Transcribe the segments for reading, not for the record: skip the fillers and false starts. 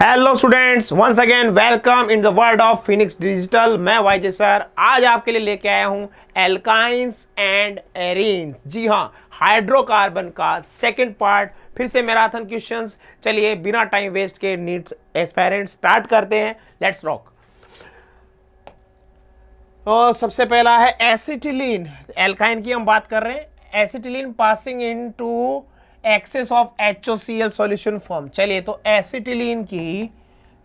Hello students, once again welcome in the world of Phoenix digital. मैं YJ sir आज आपके लिए लेके आया हूं एल्काइंस एंड एरीन्स। जी हाँ, हाइड्रोकार्बन का सेकंड पार्ट। फिर से मैराथन क्वेश्चंस। चलिए बिना टाइम वेस्ट के नीड्स एस्पायरेंट स्टार्ट करते हैं। Let's rock. तो सबसे पहला है एसिटिलीन। एल्काइन की हम बात कर रहे हैं। Acetylene passing into excess of HOCl solution form. चलिए, तो एसिटिलीन की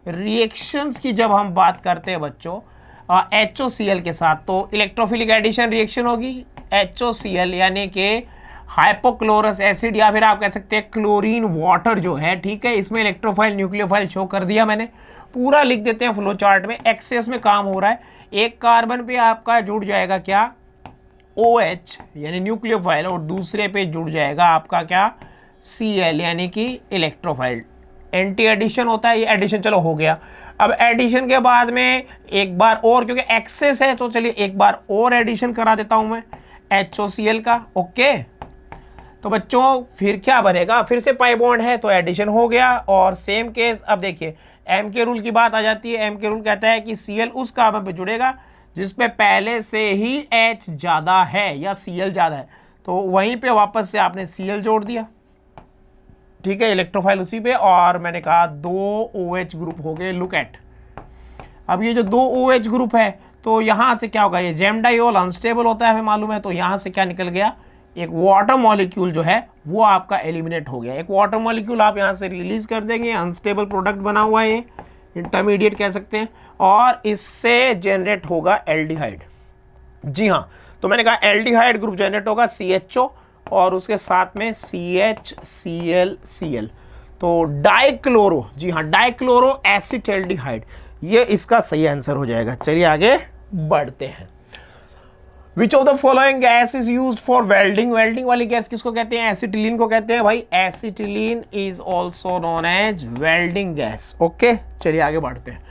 रिएक्शंस की जब हम बात करते हैं बच्चों HOCl के साथ, तो इलेक्ट्रोफिलिक एडिशन रिएक्शन होगी। HOCl यानी कि हाइपोक्लोरस एसिड, या फिर आप कह सकते हैं क्लोरीन वाटर जो है, ठीक है, इसमें इलेक्ट्रोफाइल न्यूक्लियोफाइल शो कर दिया मैंने। पूरा लिख देते हैं फ्लो चार्ट में। एक्सेस में काम हो रहा है, एक कार्बन पे आपका जुड़ जाएगा क्या, OH यानी न्यूक्लियोफाइल, और दूसरे पे जुड़ जाएगा आपका क्या, Cl यानी कि इलेक्ट्रोफाइल। एंटी एडिशन होता है ये, एडिशन चलो हो गया। अब एडिशन के बाद में एक बार और, क्योंकि एक्सेस है तो चलिए एक बार और एडिशन करा देता हूं मैं HOCl का। ओके, तो बच्चों फिर क्या बनेगा, फिर से पाई बॉन्ड है तो एडिशन हो गया। और सेम केस, अब देखिए एम के रूल की बात आ जाती है। एम के रूल कहता है कि Cl उस कार्बन पे जुड़ेगा जिसपे पहले से ही H ज़्यादा है या Cl ज़्यादा है, तो वहीं पे वापस से आपने Cl जोड़ दिया, ठीक है, इलेक्ट्रोफाइल उसी पे। और मैंने कहा दो OH ग्रुप हो गए। लुक एट, अब ये जो दो OH ग्रुप है तो यहाँ से क्या होगा, ये जेमडाइल अनस्टेबल होता है हमें मालूम है, तो यहाँ से क्या निकल गया, एक वाटर मॉलिक्यूल जो है वो आपका एलिमिनेट हो गया। एक वाटर मॉलिक्यूल आप यहाँ से रिलीज कर देंगे, अनस्टेबल प्रोडक्ट बना हुआ है, ये इंटरमीडिएट कह सकते हैं, और इससे जनरेट होगा एल्डिहाइड। जी हाँ, तो मैंने कहा एल्डिहाइड ग्रुप जनरेट होगा CHO और उसके साथ में CHClCl, तो डाइक्लोरो, जी हाँ, डाइक्लोरो एसिटल्डिहाइड, ये इसका सही आंसर हो जाएगा। चलिए आगे बढ़ते हैं। Which of the following gas is used for welding. Welding वाली गैस किसको कहते हैं, एसिटिलीन को कहते हैं भाई। Acetylene is also known as welding gas. Okay, चलिए आगे बढ़ते हैं।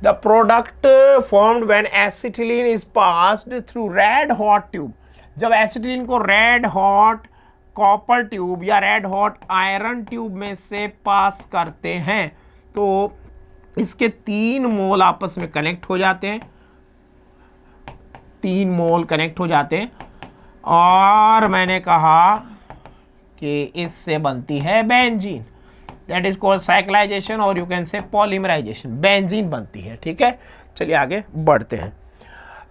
The product formed when acetylene is passed through red hot tube. जब एसिटिलीन को रेड हॉट कॉपर ट्यूब या रेड हॉट आयरन ट्यूब में से पास करते हैं तो इसके 3 मोल आपस में कनेक्ट हो जाते हैं, 3 मोल कनेक्ट हो जाते हैं, और मैंने कहा कि इससे बनती है benzene. That is called cyclization, और you can say polymerization. Benzene बनती है, ठीक है। चलिए आगे बढ़ते हैं।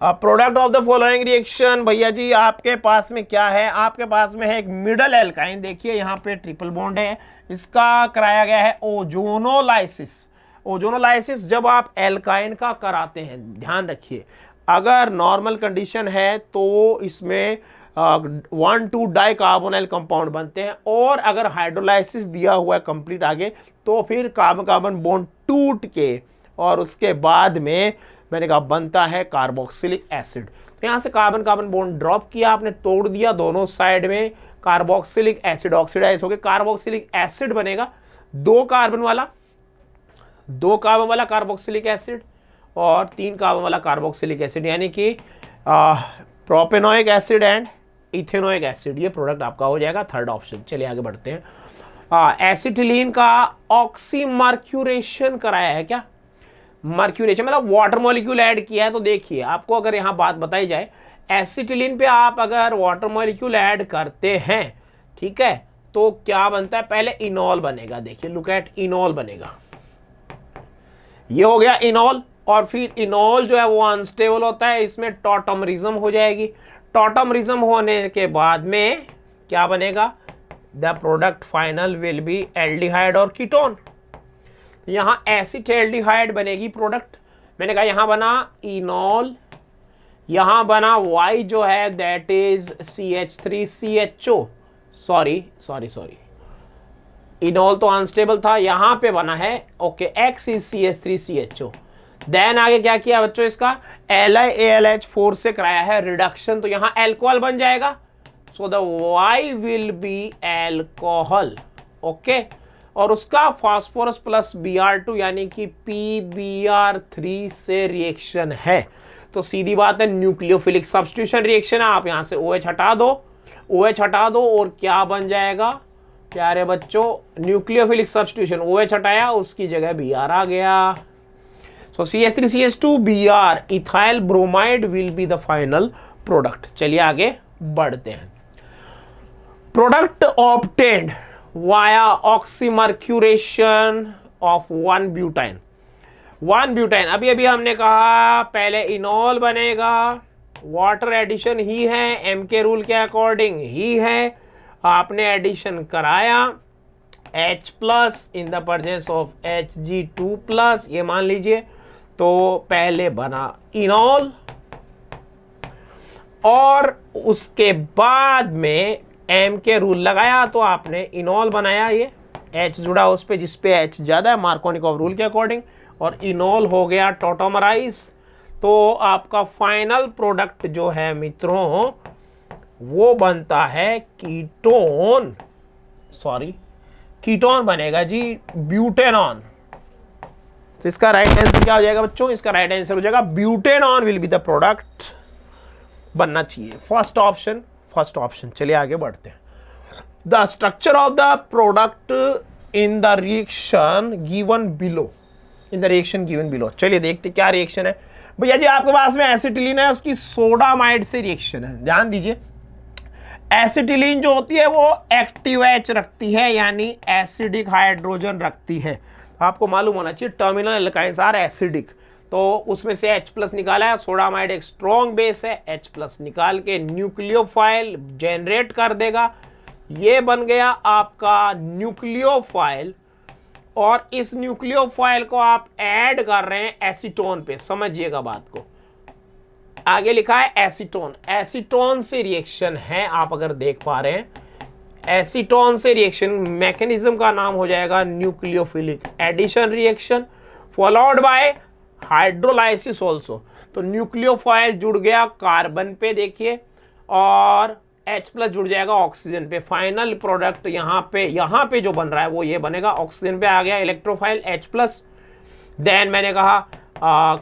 Product of the following reaction, भैया जी आपके पास में क्या है, आपके पास में है एक मिडल एल्काइन। देखिए यहाँ पे ट्रिपल बॉन्ड है, इसका कराया गया है ओजोनोलाइसिस। ओजोनोलाइसिस जब आप एल्काइन का कराते हैं, ध्यान रखिए, अगर नॉर्मल कंडीशन है तो इसमें 1,2 डाइकार्बोनाइल कंपाउंड बनते हैं, और अगर हाइड्रोलाइसिस दिया हुआ है कंप्लीट आगे, तो फिर कार्बन कार्बन बॉन्ड टूट के और उसके बाद में मैंने कहा बनता है कार्बोक्सिलिक एसिड। तो यहाँ से कार्बन कार्बन बॉन्ड ड्रॉप किया आपने, तोड़ दिया दोनों साइड में, कार्बोक्सिलिक एसिड ऑक्सीडाइज हो गया, कार्बोक्सिलिक एसिड बनेगा। 2 कार्बन वाला कार्बोक्सिलिक एसिड और 3 कार्बन वाला कार्बोक्सिलिक एसिड, यानी कि propanoic acid and ethanoic acid, ये प्रोडक्ट आपका हो जाएगा थर्ड ऑप्शन। चलिए आगे बढ़ते हैं। एसिटिलीन का ऑक्सीमर्क्यूरेशन कराया है क्या, मर्क्यूरेशन मतलब वाटर मॉलिक्यूल ऐड किया है। तो देखिए आपको अगर यहाँ बात बताई जाए, एसिटिलीन पे आप अगर वाटर मॉलिक्यूल ऐड करते हैं, ठीक है, तो क्या बनता है, पहले इनॉल बनेगा। देखिए लुक एट, इनॉल बनेगा, ये हो गया इनॉल, और फिर इनॉल जो है वो अनस्टेबल होता है, इसमें टॉटमरिज्म हो जाएगी। टॉटमरिज्म होने के बाद में क्या बनेगा, the product final will be aldehyde और कीटोन। यहाँ एसिटल्डिहाइड बनेगी प्रोडक्ट। मैंने कहा यहाँ बना इनॉल, यहाँ बना Y जो है दैट इज CH3CHO, सॉरी, इनॉल तो अनस्टेबल था, यहाँ पे बना है okay X is CH3CHO। Then आगे क्या किया बच्चों, इसका LiAlH4 से कराया है रिडक्शन, तो यहाँ एल्कोहल बन जाएगा। So the Y will be alcohol, okay, और उसका फास्फोरस प्लस Br2 यानी कि PBr3 से रिएक्शन है। तो सीधी बात है, न्यूक्लियोफिलिक सब्स्टिट्यूशन रिएक्शन है। आप यहां से OH हटा दो, और क्या बन जाएगा, प्यारे बच्चों, न्यूक्लियोफिलिक सब्स्टिट्यूशन, OH हटाया, उसकी जगह Br आ गया। सो CH3CH2 Br ethyl bromide will be the final product. चलिए आगे बढ़ते हैं। Product obtained via oxymercuration of 1 butyne. 1 butyne, अभी अभी हमने कहा पहले इनॉल बनेगा, वाटर एडिशन ही है, एम के रूल के अकॉर्डिंग ही है। आपने एडिशन कराया H plus in the presence of Hg2 plus, ये मान लीजिए। तो पहले बना इनॉल और उसके बाद में एम के रूल लगाया तो आपने इनॉल बनाया, ये H जुड़ा उस पे जिस पे H ज़्यादा है मार्कोनिकॉफ रूल के अकॉर्डिंग, और इनॉल हो गया टॉटोमराइज। तो आपका फाइनल प्रोडक्ट जो है मित्रों वो बनता है कीटोन, कीटोन बनेगा जी, ब्यूटेनॉन। तो इसका राइट आंसर क्या हो जाएगा बच्चों? इसका राइट आंसर हो जाएगा butanone will be the product बनना चाहिए। First option. चलिए आगे बढ़ते हैं। The structure of the product in the reaction given below. चलिए देखते क्या रिएक्शन है भैया जी। आपके पास में एसिटिलीन है, उसकी सोडामाइड से रिएक्शन है। ध्यान दीजिए, एसिटिलीन जो होती है वो एक्टिव H रखती है, यानी एसिडिक हाइड्रोजन रखती है। आपको मालूम होना चाहिए टर्मिनल एल्काइंस आर एसिडिक, तो उसमें से H प्लस निकाला है। सोडामाइड एक स्ट्रॉन्ग बेस है, H प्लस निकाल के न्यूक्लियोफाइल जनरेट कर देगा। ये बन गया आपका न्यूक्लियोफाइल, और इस न्यूक्लियोफाइल को आप ऐड कर रहे हैं एसीटोन पे। समझिएगा बात को, आगे लिखा है एसीटोन। एसीटोन से रिएक्शन है, आप अगर देख पा रहे हैं एसीटोन से रिएक्शन, मैकेनिज्म का नाम हो जाएगा nucleophilic addition reaction followed by hydrolysis also. तो न्यूक्लियोफाइल जुड़ गया कार्बन पे देखिए, और H प्लस जुड़ जाएगा ऑक्सीजन पे। फाइनल प्रोडक्ट यहाँ पे जो बन रहा है वो ये बनेगा। ऑक्सीजन पे आ गया इलेक्ट्रोफाइल H प्लस, देन मैंने कहा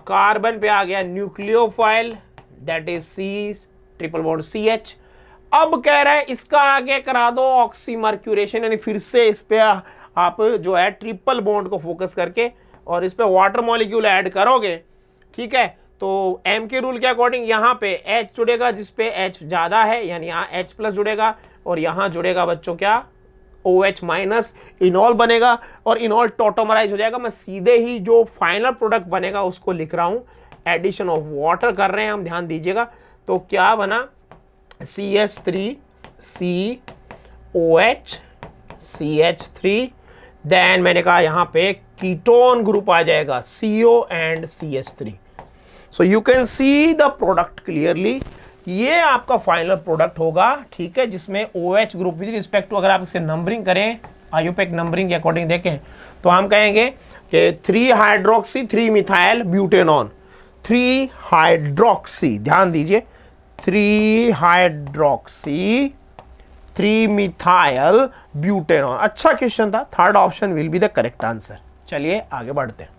कार्बन पे आ गया nucleophile that is C triple bond CH। अब कह रहा है इसका आगे करा दो ऑक्सीमर्क्यूरेशन, यानी फिर से इस पे आप जो है ट्रिपल बॉन्ड को फोकस करके और इस पे वाटर मॉलिक्यूल ऐड करोगे, ठीक है। तो एम के रूल के अकॉर्डिंग यहाँ पे H जुड़ेगा जिस पे H ज़्यादा है, यानी यहाँ H प्लस जुड़ेगा, और यहाँ जुड़ेगा बच्चों क्या OH माइनस, इनॉल बनेगा, और इनॉल टॉटोमराइज हो जाएगा। मैं सीधे ही जो फाइनल प्रोडक्ट बनेगा उसको लिख रहा हूँ, एडिशन ऑफ वाटर कर रहे हैं हम, ध्यान दीजिएगा। तो क्या बना CH3COH CH3, देन मैंने कहा यहाँ पे कीटोन ग्रुप आ जाएगा CO and CH3। So you can see the product clearly, ये आपका फाइनल प्रोडक्ट होगा, ठीक है, जिसमें OH group with respect to, अगर आप इसे नंबरिंग करें आयुपेक नंबरिंग के अकॉर्डिंग देखें तो हम कहेंगे कि 3 हाइड्रोक्सी 3 मिथाइल ब्यूटेनॉन, 3 हाइड्रोक्सी, ध्यान दीजिए 3 हाइड्रोक्सी 3 मिथाइल ब्यूटेनॉन। अच्छा क्वेश्चन था, third option will be the correct answer. चलिए आगे बढ़ते हैं।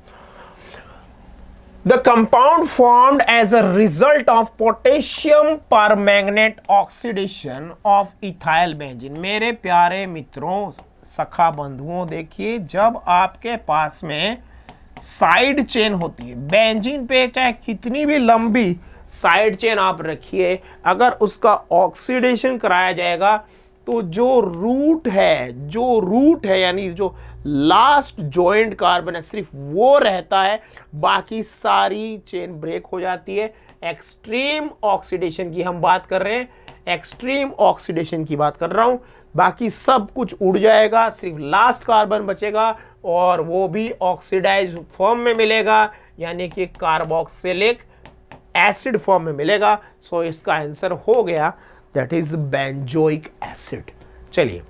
The compound formed as a result of potassium permanganate oxidation of ethyl benzene। मेरे प्यारे मित्रों, सखा बंधुओं, देखिए जब आपके पास में साइड चेन होती है बेंजीन पे, चाहे कितनी भी लंबी साइड चेन आप रखिए, अगर उसका ऑक्सीडेशन कराया जाएगा तो जो रूट है यानी जो लास्ट जॉइंट कार्बन है सिर्फ वो रहता है, बाकी सारी चेन ब्रेक हो जाती है। एक्सट्रीम ऑक्सीडेशन की हम बात कर रहे हैं, एक्सट्रीम ऑक्सीडेशन की बात कर रहा हूं, बाकी सब कुछ उड़ जाएगा, सिर्फ लास्ट कार्बन बचेगा और वो भी ऑक्सीडाइज फॉर्म में मिलेगा, यानी कि कार्बोक्सिलिक एसिड फॉर्म में मिलेगा। सो इसका आंसर हो गया दैट इज बेंजोइक एसिड। चलिए,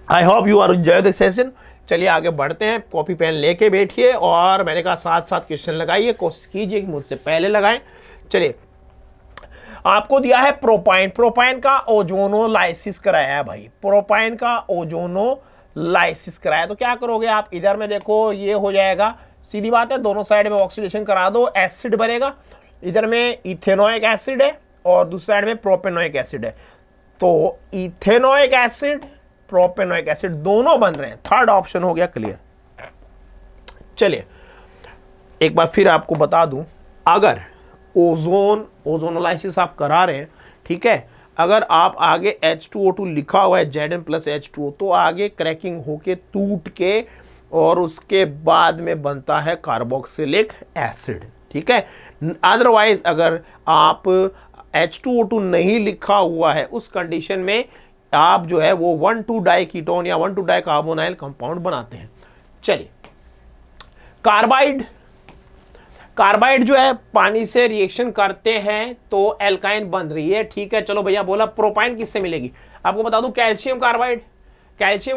I hope you are enjoy the session. चलिए आगे बढ़ते हैं, कॉपी पेन लेके बैठिए, और मैंने कहा साथ साथ क्वेश्चन लगाइए, कोशिश कीजिए कि मुझसे पहले लगाएं। चलिए, आपको दिया है प्रोपाइन का ओजोनोलाइसिस कराया है भाई, प्रोपाइन का ओजोनोलाइसिस कराया। तो क्या करोगे आप, इधर में देखो ये हो जाएगा, सीधी बात है, दोनों साइड में ऑक्सीडेशन करा दो, एसिड बनेगा। इधर में इथेनोइक एसिड है और दूसरी साइड में प्रोपेनोइक एसिड है। तो इथेनोइक एसिड प्रोपेनोइक एसिड दोनों बन रहे हैं। थर्ड ऑप्शन हो गया क्लियर। चलिए एक बार फिर आपको बता दूं, अगर ओजोनोलाइसिस आप करा रहे हैं, ठीक है, अगर आप आगे H2O2 लिखा हुआ है Zn+H2O, तो आगे क्रैकिंग होके टूट के और उसके बाद में बनता है कार्बोक्सिलिक एसिड, ठीक है। अदरवाइज अगर आप H2O2 नहीं लिखा हुआ है, उस कंडीशन में आप जो है वो 1,2-डाई कीटोन या 1,2-डाई कार्बोनाइल कंपाउंड बनाते हैं। चलिए कार्बाइड जो है पानी से रिएक्शन करते हैं तो एल्काइन बन रही है, ठीक है। चलो भैया बोला प्रोपाइन किससे मिलेगी, आपको बता दूं कैल्शियम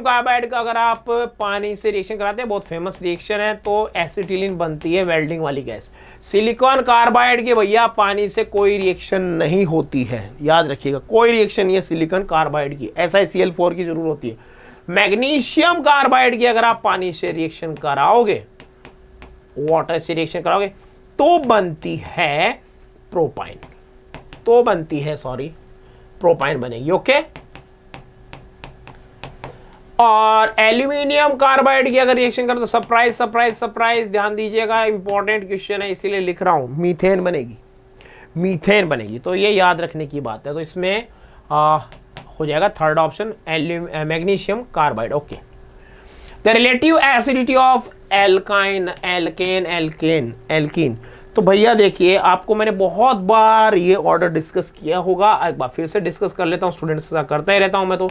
कार्बाइड का अगर आप पानी से रिएक्शन कराते हैं, बहुत फेमस रिएक्शन है, तो एसिटिलीन बनती है, वेल्डिंग वाली गैस। सिलिकॉन कार्बाइड की भैया पानी से कोई रिएक्शन नहीं होती है, याद रखिएगा, कोई रिएक्शन नहीं है सिलिकॉन कार्बाइड की, SiCl4 की जरूर होती है। मैग्नीशियम कार्बाइड की अगर आप पानी से रिएक्शन कराओगे, वाटर से रिएक्शन कराओगे, तो बनती है प्रोपाइन, प्रोपाइन बनेगी, ओके। और एल्यूमिनियम कार्बाइड की अगर रिएक्शन करो तो सरप्राइज ध्यान दीजिएगा, इंपॉर्टेंट क्वेश्चन है इसीलिए लिख रहा हूं, मीथेन बनेगी। तो ये याद रखने की बात है। तो इसमें हो जाएगा third option magnesium carbide, okay. The relative acidity of alkene. तो भैया देखिए, आपको मैंने बहुत बार ये ऑर्डर डिस्कस किया होगा, एक बार फिर से डिस्कस कर लेता हूँ, स्टूडेंट्स का करता ही रहता हूँ मैं तो,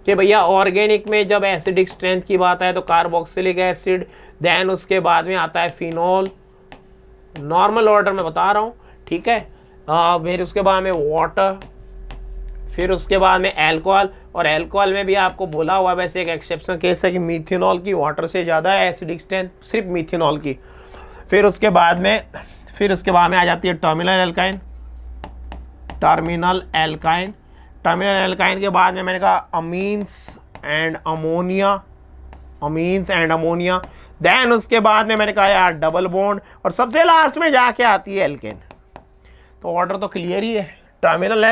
कि भैया ऑर्गेनिक में जब एसिडिक स्ट्रेंथ की बात है तो कार्बोक्सिलिक एसिड, देन उसके बाद में आता है फिनॉल, नॉर्मल ऑर्डर में बता रहा हूँ, ठीक है। फिर उसके बाद में वाटर, फिर उसके बाद में अल्कोहल, और अल्कोहल में भी आपको बोला हुआ वैसे एक एक्सेप्शनल केस है कि मिथेनॉल की वाटर से ज़्यादा है एसिडिक स्ट्रेंथ, सिर्फ मिथेनॉल की। फिर उसके बाद में आ जाती है टर्मिनल एल्काइन के बाद में मैंने कहा अमीन्स एंड अमोनिया, देन उसके बाद में मैंने कहा यार डबल बॉन्ड, और सबसे लास्ट में जाके आती है एल्केन। तो ऑर्डर तो क्लियर ही है, टर्मिनल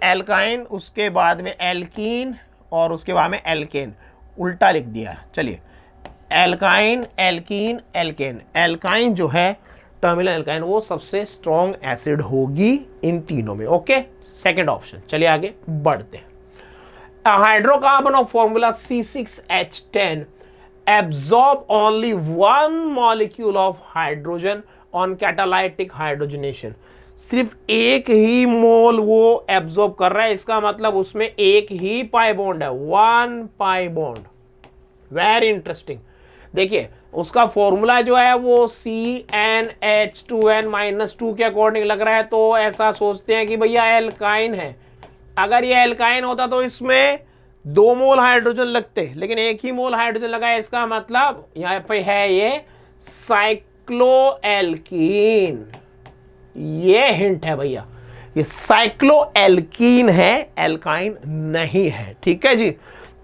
एल्काइन, उसके बाद में एल्कीन, और उसके बाद में एल्केन, उल्टा लिख दिया। चलिए एल्काइन, एल्कीन, एल्केन। एल्काइन जो है टर्मिनल एल्काइन, वो सबसे स्ट्रॉन्ग एसिड होगी इन तीनों में, ओके, सेकंड ऑप्शन। चलिए आगे बढ़ते हैं। Hydrocarbon of formula C6H10 absorb only one molecule of hydrogen on catalytic hydrogenation। सिर्फ एक ही मोल वो एब्जॉर्ब कर रहा है, इसका मतलब उसमें एक ही पाई बॉन्ड है, 1 पाई बॉन्ड। Very interesting. देखिए उसका फॉर्मूला जो है वो CnH2n-2 के अकॉर्डिंग लग रहा है, तो ऐसा सोचते हैं कि भैया एल्काइन है। अगर ये एल्काइन होता तो इसमें 2 मोल हाइड्रोजन लगते, लेकिन एक ही मोल हाइड्रोजन लगा है, इसका मतलब यहाँ पे है ये साइक्लोएल्कीन। ये हिंट है भैया, ये साइक्लोएल्कीन है, एल्काइन नहीं है, ठीक है जी।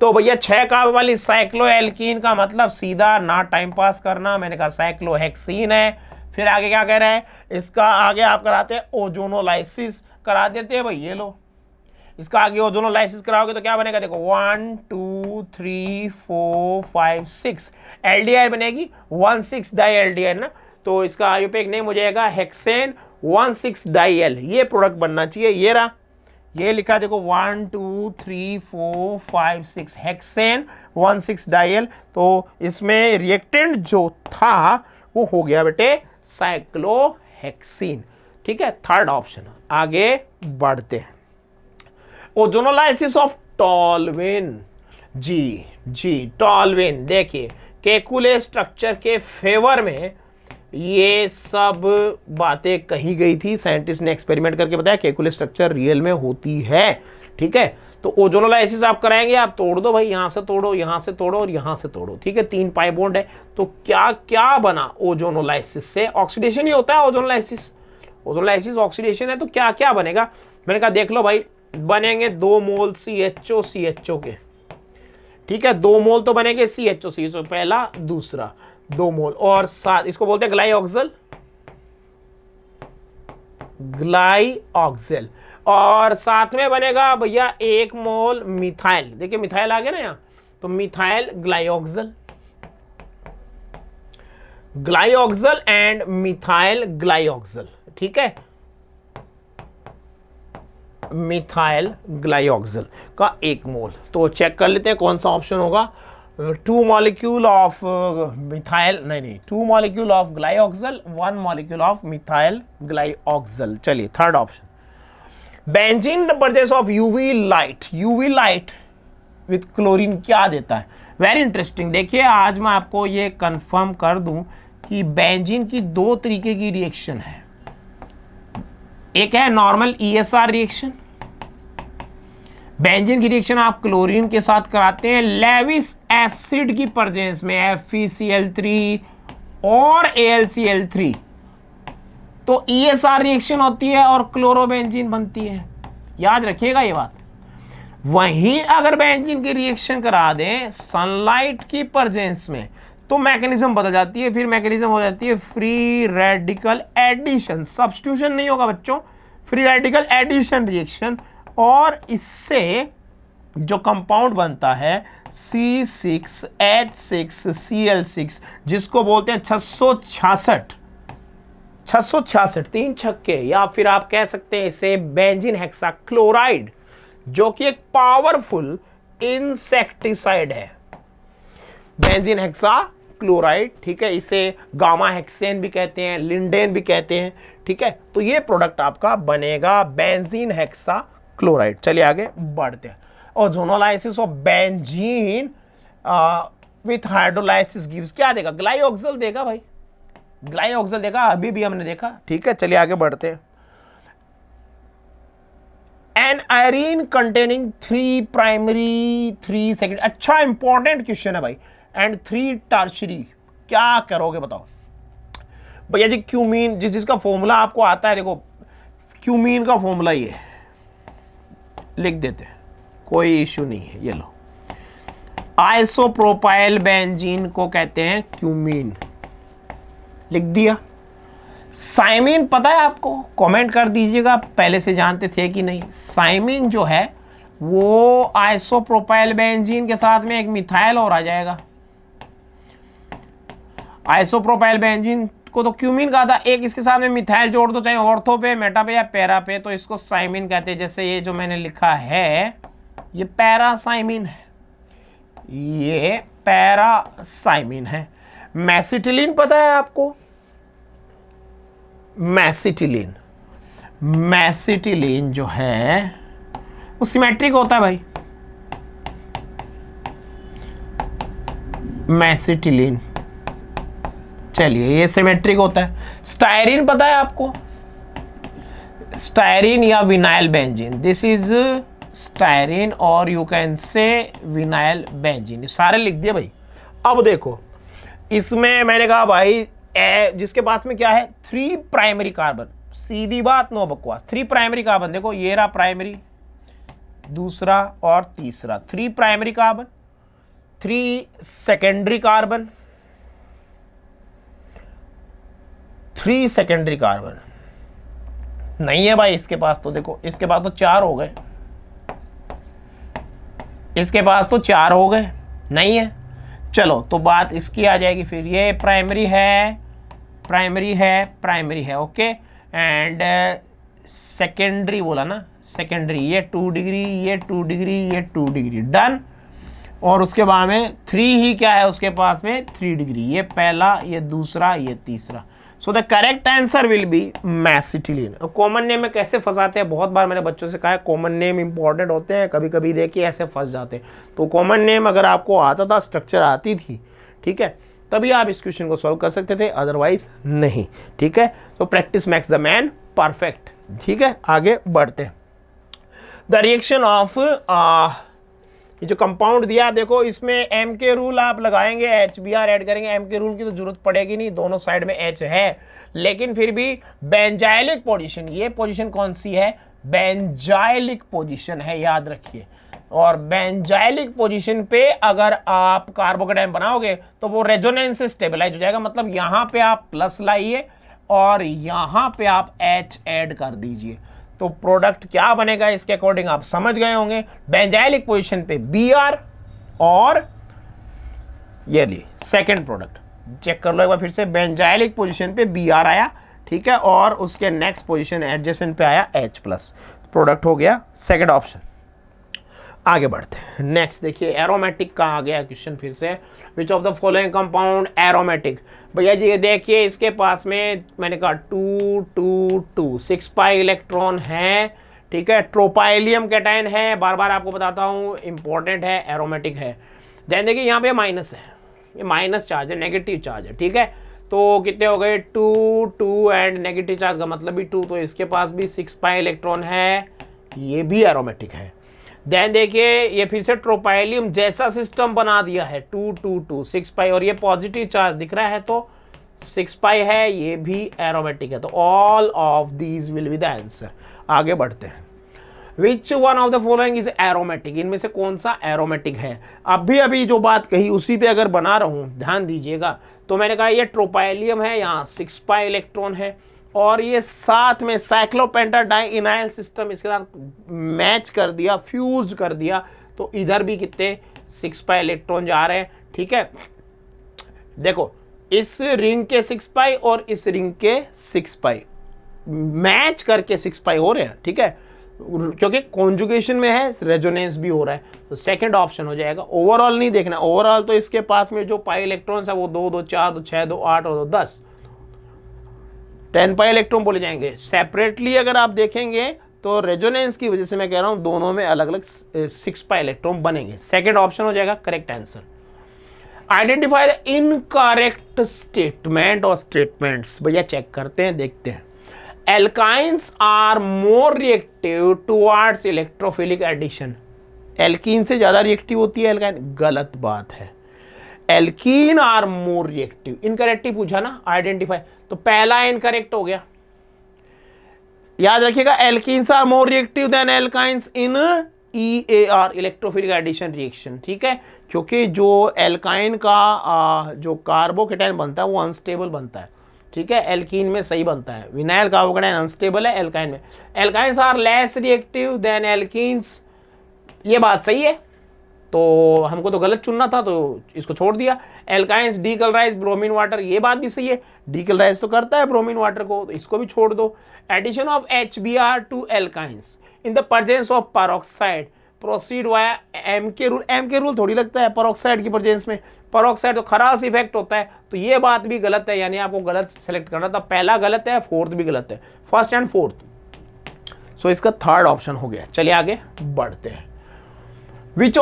तो भैया 6 कार्बन वाली साइक्लोएल्कीन का मतलब सीधा ना टाइम पास करना, मैंने कहा साइक्लोहेक्सीन है। फिर आगे क्या कह रहा है, इसका आगे आप कराते हैं ओजोनोलाइसिस, करा देते हैं भाई, ये लो, इसका आगे ओजोनोलाइसिस कराओगे तो क्या बनेगा, देखो 1 2 3 4 5 6 एल्डिहाइड बनेगी, 1,6 डाई एल्डिहाइड ना, तो इसका आयुर्वेदिक नेम हो जाएगा हेक्सेन 1,6 डाई-एल। ये प्रोडक्ट बनना चाहिए, ये रहा, ये लिखा देखो 1 2 3 4 5 6 हेक्सेन 1,6 डाई-एल। तो इसमें रिएक्टेंट जो था वो हो गया बेटे साइक्लोहेक्सीन, ठीक है, थर्ड ऑप्शन। आगे बढ़ते हैं। ओजोनोलाइसिस ऑफ टॉलविन, जी टॉलविन, देखिए केकुले स्ट्रक्चर के फेवर में ये सब बातें कही गई थी, साइंटिस्ट ने एक्सपेरिमेंट करके बताया केकुले स्ट्रक्चर रियल में होती है, ठीक है। तो ओजोनोलाइसिस आप कराएंगे, आप तोड़ दो भाई, यहां से तोड़ो, यहां से तोड़ो और यहां से तोड़ो, ठीक है, 3 पाई बॉन्ड है। तो क्या क्या बना ओजोनोलाइसिस से, ऑक्सीडेशन ही होता है ओजोनोलाइसिस ऑक्सीडेशन है, तो क्या क्या बनेगा, मैंने कहा देख लो भाई, बनेंगे 2 मोल CHO के, ठीक है, 2 मोल तो बनेंगे CHO, पहला दूसरा 2 मोल, और साथ इसको बोलते हैं ग्लाइऑक्सिल। और साथ में बनेगा भैया 1 मोल मिथाइल, देखिए मिथाइल आ गया ना यहाँ, तो मिथाइल ग्लाइऑक्सल, ग्लाइऑक्सल एंड मिथाइल ग्लाइऑक्सल, ठीक है, मिथाइल ग्लाइऑक्सल का 1 मोल। तो चेक कर लेते हैं कौन सा ऑप्शन होगा। 2 मॉलिक्यूल ऑफ मिथाइल, नहीं 2 molecule of glyoxal, 1 molecule of methyl glyoxal. चलिए third option, benzene the presence of UV light, UV light with chlorine क्या देता है? Very interesting. देखिए आज मैं आपको ये कंफर्म कर दूं कि बेंजीन की 2 तरीके की रिएक्शन है। एक है नॉर्मल ESR रिएक्शन, बेंजीन की रिएक्शन आप क्लोरीन के साथ कराते हैं लेविस एसिड की प्रेजेंस में, FeCl3 और AlCl3, तो ESR रिएक्शन होती है और क्लोरोबेंजीन बनती है, याद रखिएगा ये बात। वहीं अगर बेंजीन की रिएक्शन करा दें सनलाइट की प्रेजेंस में तो मैकेनिज्म बदल जाती है, फिर मैकेनिज्म हो जाती है फ्री रेडिकल एडिशन, सब्स्टिट्यूशन नहीं होगा बच्चों, फ्री रेडिकल एडिशन रिएक्शन, और इससे जो कंपाउंड बनता है C6H6Cl6 जिसको बोलते हैं 666 3 छक्के, या फिर आप कह सकते हैं इसे बेंजीन हेक्साक्लोराइड, जो कि एक पावरफुल इंसेक्टिसाइड है, बेंजीन हेक्साक्लोराइड, ठीक है, इसे गामा हेक्सेन भी कहते हैं, लिंडेन भी कहते हैं, ठीक है। तो ये प्रोडक्ट आपका बनेगा बेंजीन हेक्साक्लोराइड। चलिए आगे बढ़ते हैं। Ozonolysis of benzene with hydrolysis gives क्या देगा? ग्लाइऑक्सल देगा भाई, ग्लाइऑक्सल देगा, अभी भी हमने देखा, ठीक है। चलिए आगे बढ़ते हैं। An arene containing 3 primary 3 second, अच्छा इंपॉर्टेंट क्वेश्चन है भाई, एंड 3 टर्शरी, क्या करोगे बताओ भैया जी? क्यूमीन, जिसका फॉर्मूला आपको आता है, देखो क्यूमीन का फॉर्मूला ये लिख देते हैं, कोई इश्यू नहीं है, ये लो, आइसोप्रोपाइल बेंजीन को कहते हैं क्यूमीन, लिख दिया। साइमिन पता है आपको? कमेंट कर दीजिएगा पहले से जानते थे कि नहीं। साइमिन जो है वो आइसोप्रोपाइल बेंजीन के साथ में एक मिथाइल और आ जाएगा, आइसोप्रोपाइल बेंजीन को तो क्यूमीन कहा था, एक इसके साथ में मिथाइल जोड़ दो, चाहे ऑर्थो पे, मेटा पे या पैरा पे, तो इसको साइमिन कहते हैं। जैसे ये जो मैंने लिखा है ये पैरासाइमिन है, ये पैरासाइमिन है। मैसिटिलीन पता है आपको? मैसिटिलीन, मैसिटिलीन जो है वो सिमेट्रिक होता है भाई, मैसिटिलीन, चलिए ये सिमेट्रिक होता है। स्टायरीन पता है आपको? स्टायरीन या vinyl benzene, this is styrene और you can say vinyl benzene, सारे लिख दिए भाई। अब देखो इसमें मैंने कहा भाई जिसके पास में क्या है 3 प्राइमरी कार्बन, सीधी बात नो बकवास, 3 प्राइमरी कार्बन, देखो ये रहा प्राइमरी, दूसरा और तीसरा, 3 primary carbon, 3 secondary carbon, 3 secondary carbon नहीं है भाई इसके पास, तो देखो इसके पास तो 4 हो गए, इसके पास तो 4 हो गए, नहीं है। चलो तो बात इसकी आ जाएगी, फिर ये प्राइमरी है, प्राइमरी है, प्राइमरी है, ओके, एंड सेकेंडरी बोला ना, सेकेंडरी, ये 2 डिग्री, ये 2 डिग्री, ये 2 डिग्री, डन। और उसके बाद में 3 ही क्या है उसके पास में 3 डिग्री, ये पहला, ये दूसरा, ये तीसरा। So the correct answer will be mesitylene. Common name में कैसे फंसाते हैं, बहुत बार मैंने बच्चों से कहा है कॉमन नेम इंपॉर्टेंट होते हैं, कभी कभी देखिए ऐसे फंस जाते हैं। तो कॉमन नेम अगर आपको आता था, स्ट्रक्चर आती थी, ठीक है, तभी आप इस क्वेश्चन को सॉल्व कर सकते थे, अदरवाइज नहीं, ठीक है। तो practice makes the man perfect, ठीक है। आगे बढ़ते हैं। द रिएक्शन ऑफ ये जो कंपाउंड दिया देखो, इसमें एम के रूल आप लगाएंगे, HBr ऐड करेंगे, एम के रूल की तो जरूरत पड़ेगी नहीं, दोनों साइड में H है, लेकिन फिर भी बेंजाइलिक पोजीशन, ये पोजीशन कौन सी है? बेंजाइलिक पोजीशन है, याद रखिए। और बेंजाइलिक पोजीशन पे अगर आप कार्बोकेटाइन बनाओगे तो वो रेजोनेंस से स्टेबलाइज हो जाएगा, मतलब यहाँ पे आप प्लस लाइए और यहाँ पे आप H ऐड कर दीजिए, तो प्रोडक्ट क्या बनेगा इसके अकॉर्डिंग आप समझ गए होंगे। बेंजाइलिक पोजीशन पे Br और ये ली सेकंड प्रोडक्ट, चेक कर लो एक बार फिर से। बेंजाइलिक पोजीशन पे Br आया, ठीक है, और उसके नेक्स्ट पोजीशन एडजेसेंट पे आया H+, प्रोडक्ट हो गया सेकंड ऑप्शन। आगे बढ़ते हैं, नेक्स्ट देखिए एरोमेटिक का आ गया क्वेश्चन फिर से। विच of the following compound aromatic, भैया जी ये देखिए इसके पास में मैंने कहा 2 2 2 6 पाई इलेक्ट्रॉन है, ठीक है, ट्रोपाइलियम कैटायन है, बार बार आपको बताता हूँ इंपॉर्टेंट है, एरोमेटिक है। ध्यान देखिए यहाँ पे माइनस है, ये माइनस चार्ज है, नेगेटिव चार्ज है, ठीक है, तो कितने हो गए 2 2 एंड नेगेटिव चार्ज का मतलब भी 2, तो इसके पास भी 6 पाई इलेक्ट्रॉन है, ये भी एरोमेटिक है। देन देखिए ये फिर से ट्रोपाइलियम जैसा सिस्टम बना दिया है 2 2 2 6 पाई, और ये पॉजिटिव चार्ज दिख रहा है तो 6 पाई है, ये भी एरोमेटिक है। तो all of these will be the answer. आगे बढ़ते हैं, which one of the following is aromatic, इनमें से कौन सा एरोमेटिक है। अभी जो बात कही उसी पे अगर बना रहा हूं, ध्यान दीजिएगा। तो मैंने कहा ये ट्रोपाइलियम है, यहाँ 6 पाई इलेक्ट्रॉन है, और ये साथ में साइक्लोपेंटाडाइइनाइल सिस्टम इसके साथ मैच कर दिया, फ्यूज कर दिया, तो इधर भी कितने 6 पाई इलेक्ट्रॉन जा रहे हैं, ठीक है। देखो इस रिंग के 6 पाई और इस रिंग के 6 पाई मैच करके 6 पाई हो रहे हैं, ठीक है, क्योंकि कॉन्जुगेशन में है, रेजोनेंस भी हो रहा है, तो सेकंड ऑप्शन हो जाएगा। ओवरऑल नहीं देखना, ओवरऑल तो इसके पास में जो पाई इलेक्ट्रॉन्स है वो 2 2 4 2 6 2 8 और 2 10 10 पाई इलेक्ट्रॉन बोले जाएंगे। सेपरेटली अगर आप देखेंगे तो रेजोनेंस की वजह से मैं कह रहा हूं दोनों में अलग अलग 6 पाई इलेक्ट्रॉन बनेंगे। सेकंड ऑप्शन हो जाएगा correct answer. Identify the incorrect statement और स्टेटमेंट्स, भैया चेक करते हैं, देखते हैं। Alkynes are more reactive towards electrophilic addition, alkene से ज्यादा रिएक्टिव होती है एल्काइन, गलत बात है। Alkene are more reactive, incorrect ही पूछा ना, आइडेंटिफाई, तो पहला इनकरेक्ट हो गया। याद रखिएगा alkenes are more reactive than alkynes in EAR, electrophilic addition reaction, ठीक है, क्योंकि जो एल्काइन का जो कार्बोकेटाइन बनता है वो अनस्टेबल बनता है, ठीक है, एल्कीन में सही बनता है। विनाइल कार्बोकेटाइन अनस्टेबल है एल्काइन में। Alkynes are less reactive than alkenes, ये बात सही है, तो हमको तो गलत चुनना था तो इसको छोड़ दिया। एल्काइंस डीकलराइज ब्रोमीन वाटर, ये बात भी सही है, डीकलराइज तो करता है ब्रोमीन वाटर को, तो इसको भी छोड़ दो। Addition of HBr to alkynes in the presence of peroxide proceed via MK rule, MK rule थोड़ी लगता है पेरोक्साइड की प्रेजेंस में, पेरोक्साइड तो खरास इफेक्ट होता है, तो ये बात भी गलत है, यानी आपको गलत सेलेक्ट करना था, पहला गलत है, फोर्थ भी गलत है, फर्स्ट एंड फोर्थ, सो इसका थर्ड ऑप्शन हो गया। चलिए आगे बढ़ते हैं। Which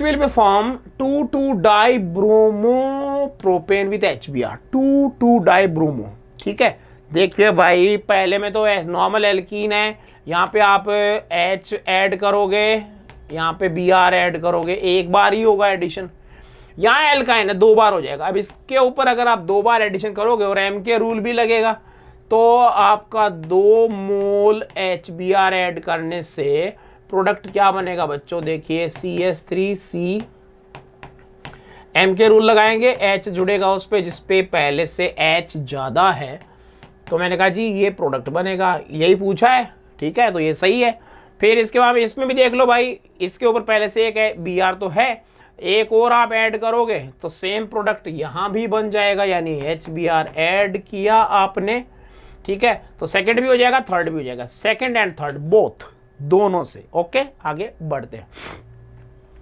will be form 2,2-dibromo-propane with HBr, 2,2-dibromo, ठीक है। देखिए भाई पहले में तो नॉर्मल एल्कीन है, यहाँ पे आप H ऐड करोगे, यहाँ पे Br ऐड करोगे, एक बार ही होगा एडिशन। यहाँ एल्काइन है, 2 बार हो जाएगा। अब इसके ऊपर अगर आप 2 बार एडिशन करोगे और M के रूल भी लगेगा, तो आपका 2 मोल HBr ऐड करने से प्रोडक्ट क्या बनेगा बच्चों, देखिए CH3C, M के रूल लगाएंगे, H जुड़ेगा उस पे जिसपे पहले से H ज्यादा है, तो मैंने कहा जी ये प्रोडक्ट बनेगा, यही पूछा है, ठीक है, तो ये सही है। फिर इसके बाद इसमें भी देख लो भाई, इसके ऊपर पहले से एक है Br तो है, एक और आप ऐड करोगे तो सेम प्रोडक्ट यहाँ भी बन जाएगा, यानी HBr ऐड किया आपने, ठीक है, तो सेकंड भी हो जाएगा, थर्ड भी हो जाएगा, सेकंड एंड थर्ड बोथ, दोनों से। ओके आगे बढ़ते हैं।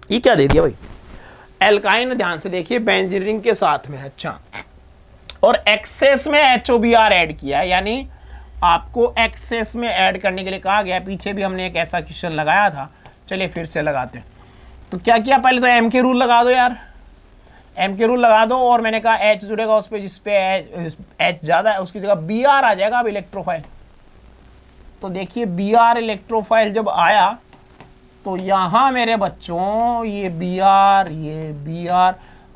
ये क्या दे दिया भाई, एल्काइन, ध्यान से देखिए बेंजीन रिंग के साथ में, अच्छा, और एक्सेस में HOBr ऐड किया, यानी आपको एक्सेस में ऐड करने के लिए कहा गया। पीछे भी हमने एक ऐसा क्वेश्चन लगाया था, चलिए फिर से लगाते हैं। तो क्या किया, पहले तो M के रूल लगा दो यार, M के रूल लगा दो, और मैंने कहा H जुड़ेगा उस पर जिसपे H ज्यादा है, उसकी जगह Br आ जाएगा। अब इलेक्ट्रोफाइल, तो देखिए Br इलेक्ट्रोफाइल जब आया तो यहाँ मेरे बच्चों ये Br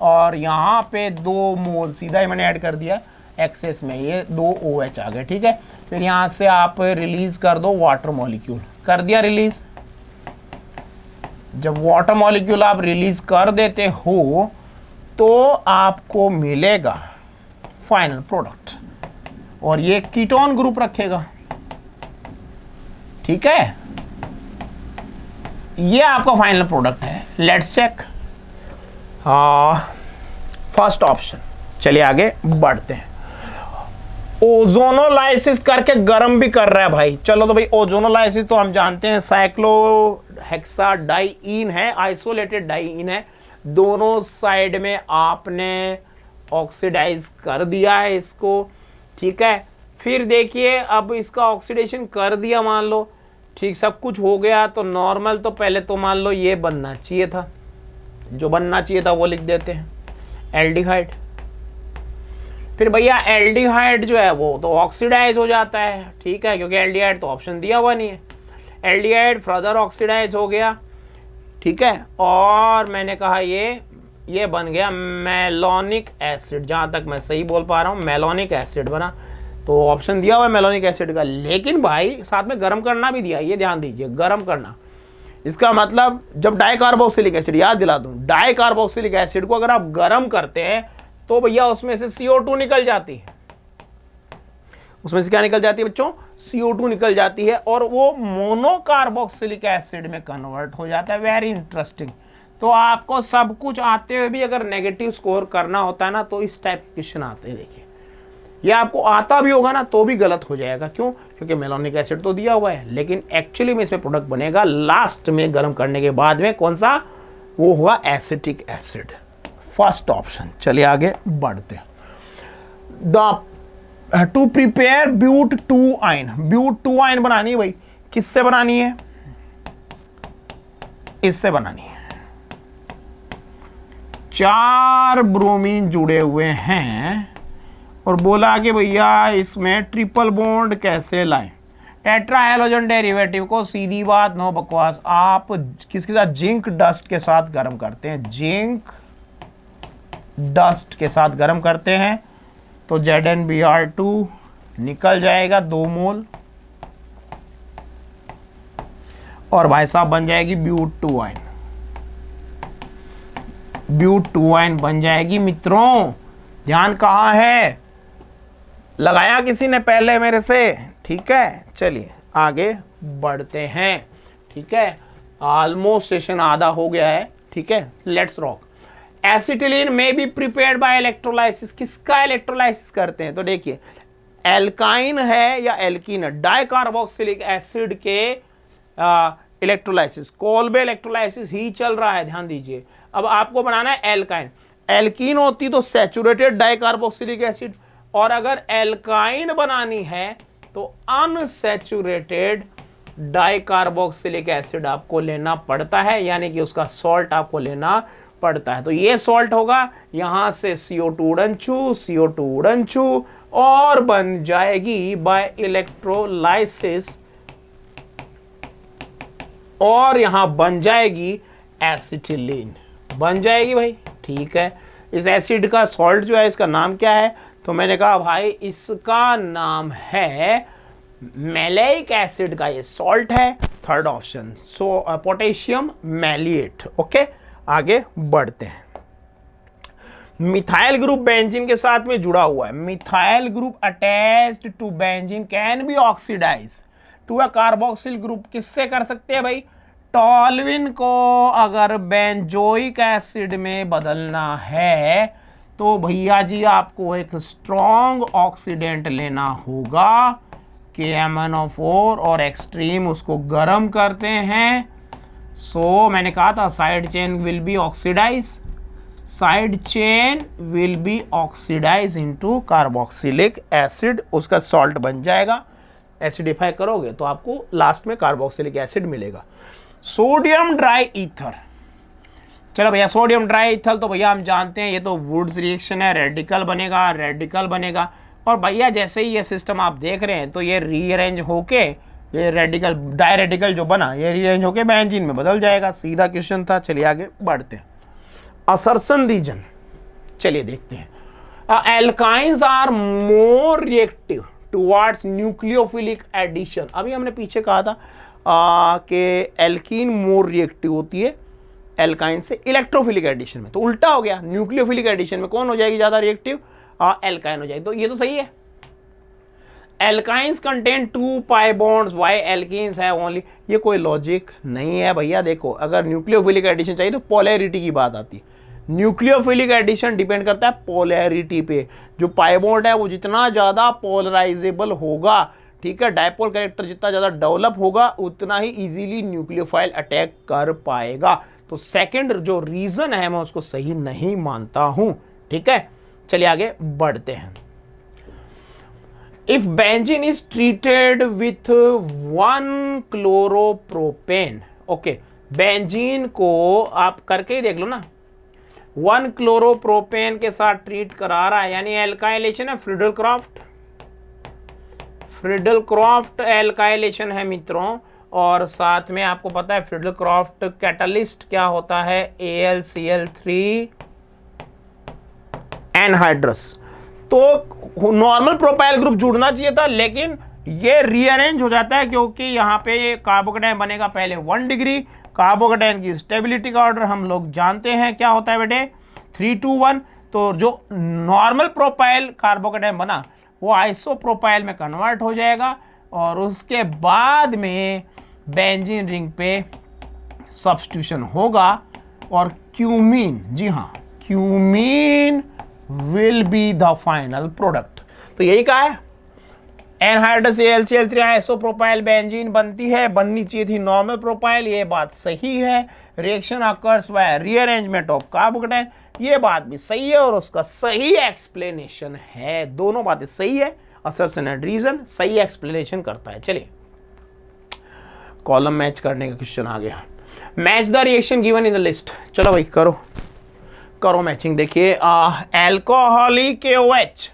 और यहाँ पे 2 मोल सीधा ही मैंने ऐड कर दिया एक्सेस में, ये 2 OH आ गए, ठीक है। फिर यहाँ से आप रिलीज कर दो वाटर मॉलिक्यूल, कर दिया रिलीज। जब वाटर मॉलिक्यूल आप रिलीज कर देते हो तो आपको मिलेगा फाइनल प्रोडक्ट, और ये कीटोन ग्रुप रखेगा, ठीक है, ये आपका फाइनल प्रोडक्ट है। Let's check first option. चलिए आगे बढ़ते हैं। ओजोनोलाइसिस करके गर्म भी कर रहा है भाई। चलो तो भाई ओजोनोलाइसिस तो हम जानते हैं साइक्लोहेक्साडाइईन है, आइसोलेटेड डाइईन है, दोनों साइड में आपने ऑक्सीडाइज कर दिया है इसको, ठीक है। फिर देखिए अब इसका ऑक्सीडेशन कर दिया मान लो, ठीक, सब कुछ हो गया तो नॉर्मल तो पहले तो मान लो ये बनना चाहिए था, जो बनना चाहिए था वो लिख देते हैं एल्डिहाइड। फिर भैया एल्डिहाइड जो है वो तो ऑक्सीडाइज हो जाता है, ठीक है, क्योंकि एल्डिहाइड तो ऑप्शन दिया हुआ नहीं है। एल्डिहाइड फर्दर ऑक्सीडाइज हो गया, ठीक है, और मैंने कहा ये बन गया मेलोनिक एसिड, जहां तक मैं सही बोल पा रहा हूँ मेलोनिक एसिड बना। तो ऑप्शन दिया हुआ है मेलोनिक एसिड का, लेकिन भाई साथ में गर्म करना भी दिया, ये ध्यान दीजिए, गर्म करना। इसका मतलब जब डाइकार्बोक्सिलिक एसिड, याद दिला दूं, डाइकार्बोक्सिलिक एसिड को अगर आप गर्म करते हैं तो भैया उसमें से CO2 निकल जाती है। उसमें से क्या निकल जाती है बच्चों? CO2 निकल जाती है और वो मोनोकार्बोक्सिलिक एसिड में कन्वर्ट हो जाता है। Very interesting. तो आपको सब कुछ आते हुए भी अगर नेगेटिव स्कोर करना होता है ना तो इस टाइप के क्वेश्चन आते हैं। देखिए ये आपको आता भी होगा ना तो भी गलत हो जाएगा। क्यों? क्योंकि मेलोनिक एसिड तो दिया हुआ है, लेकिन एक्चुअली में इसमें प्रोडक्ट बनेगा लास्ट में गर्म करने के बाद में, कौन सा? वो होगा एसिटिक एसिड। First option. चलिए आगे बढ़ते हैं। टू प्रिपेयर ब्यूट 2 आइन, ब्यूट 2 आइन बनानी है भाई। किससे बनानी है? इससे बनानी है। 4 ब्रोमीन जुड़े हुए हैं और बोला कि भैया इसमें ट्रिपल बॉन्ड कैसे लाएं। टेट्रा हैलोजन डेरिवेटिव को सीधी बात, नो बकवास, आप किसके साथ? जिंक डस्ट के साथ गर्म करते हैं। जिंक डस्ट के साथ गर्म करते हैं तो ZnBr2 निकल जाएगा 2 मोल और भाई साहब बन जाएगी ब्यूट 2 आइन। ब्यूट 2 आइन बन जाएगी मित्रों। ध्यान कहाँ है? लगाया किसी ने पहले मेरे से, ठीक है। चलिए आगे बढ़ते हैं, ठीक है। ऑलमोस्ट सेशन आधा हो गया है, ठीक है। Let's rock. एसिटिलीन में बी प्रिपेयर्ड बाय इलेक्ट्रोलाइसिस। किसका इलेक्ट्रोलाइसिस करते हैं? तो देखिए एल्काइन है या एल्कीन है, डाइकार्बोक्सिलिक एसिड के इलेक्ट्रोलाइसिस, कोल्बे इलेक्ट्रोलाइसिस ही चल रहा है, ध्यान दीजिए। अब आपको बनाना है एल्काइन। एल्कीन होती तो सैचुरेटेड डाइकार्बोक्सिलिक एसिड, और अगर एल्काइन बनानी है तो अनसैचुरेटेड डाइकार्बोक्सिलिक एसिड आपको लेना पड़ता है, यानी कि उसका सॉल्ट आपको लेना पड़ता है। तो ये सॉल्ट होगा, यहां से CO2 उड़न छू और बन जाएगी बाय इलेक्ट्रोलाइसिस, और यहां बन जाएगी एसिटिलीन, बन जाएगी भाई, ठीक है। इस एसिड का सॉल्ट जो है इसका नाम क्या है? तो मैंने कहा भाई इसका नाम है मैलेइक एसिड का ये सॉल्ट है, थर्ड ऑप्शन। सो पोटेशियम मैलिएट। ओके आगे बढ़ते हैं। मिथाइल ग्रुप बेंजीन के साथ में जुड़ा हुआ है। Methyl group attached to benzene can be oxidise to a carboxyl group. किससे कर सकते हैं भाई? टॉल्विन को अगर बेंजोइक एसिड में बदलना है तो भैया जी आपको एक स्ट्रॉन्ग ऑक्सीडेंट लेना होगा, KMnO4, और एक्सट्रीम उसको गर्म करते हैं। सो मैंने कहा था side chain will be oxidise, side chain will be oxidise into carboxylic acid, उसका सॉल्ट बन जाएगा। एसिडिफाई करोगे तो आपको लास्ट में कार्बोक्सिलिक एसिड मिलेगा। Sodium dry ether. चलो भैया सोडियम ड्राई ईथर तो भैया हम जानते हैं ये तो वुड्स रिएक्शन है, रेडिकल बनेगा, रेडिकल बनेगा। और भैया जैसे ही ये सिस्टम आप देख रहे हैं तो ये रीअरेंज होके, ये रेडिकल डाई रेडिकल जो बना ये रीअरेंज होके बेंजीन में बदल जाएगा। सीधा क्वेश्चन था। चलिए आगे बढ़ते हैं। असर्शन रीजन, चलिए देखते हैं। Alkynes are more reactive towards nucleophilic addition. अभी हमने पीछे कहा था कि एल्कीन मोर रिएक्टिव होती है एल्काइन से इलेक्ट्रोफिलिक एडिशन में, तो उल्टा हो गया। न्यूक्लियोफिलिक एडिशन में कौन हो जाएगी ज़्यादा रिएक्टिव? एल्काइन हो जाएगी। तो ये तो सही है। Alkynes contain 2 pi bonds, why alkenes है ओनली, ये कोई लॉजिक नहीं है भैया। देखो अगर न्यूक्लियोफिलिक एडिशन चाहिए तो पोलैरिटी की बात आती है। न्यूक्लियोफिलिक एडिशन डिपेंड करता है पोलैरिटी पे। जो पाई बॉन्ड है वो जितना ज़्यादा पोलराइजेबल होगा, ठीक है, डायपोल कैरेक्टर जितना ज़्यादा डेवलप होगा उतना ही इजीली न्यूक्लियोफाइल अटैक कर पाएगा। तो सेकंड जो रीज़न है मैं उसको सही नहीं मानता हूँ, ठीक है। चलिए आगे बढ़ते हैं। If benzene is treated with 1 chloropropane, okay, benzene को आप करके ही देख लो ना, 1 क्लोरोप्रोपेन के साथ ट्रीट करा रहा है, यानी एल्काइलेशन है, फ्रिडल-क्रॉफ्ट एल्काइलेशन है मित्रों। और साथ में आपको पता है फ्रिडल-क्रॉफ्ट कैटलिस्ट क्या होता है, AlCl3 एनहाइड्रस। तो नॉर्मल प्रोपाइल ग्रुप जुड़ना चाहिए था, लेकिन ये रीअरेंज हो जाता है क्योंकि यहाँ पे कार्बोकेटाइन बनेगा पहले 1 डिग्री। कार्बोकेटाइन की स्टेबिलिटी का ऑर्डर हम लोग जानते हैं क्या होता है बेटे, 3 to 1। तो जो नॉर्मल प्रोपाइल कार्बोकेटाइन बना वो आइसोप्रोपाइल में कन्वर्ट हो जाएगा और उसके बाद में बेंजीन रिंग पे सब्स्टिट्यूशन होगा और क्यूमीन, जी हाँ, cumene will be the final product. तो यही कहा है, एनहाइड्रस AlCl3 आइसोप्रोपाइल बेंजीन बनती है, बननी चाहिए थी नॉर्मल प्रोपाइल, ये बात सही है। Reaction occurs by rearrangement of carbocation, ये बात भी सही है और उसका सही एक्सप्लेनेशन है। दोनों बातें सही है, असर्शन एंड रीजन सही एक्सप्लेनेशन करता है। चलिए कॉलम मैच करने का क्वेश्चन आ गया। Match the reaction given in the list. चलो भाई करो मैचिंग। देखिए एल्कोहलिक KOH,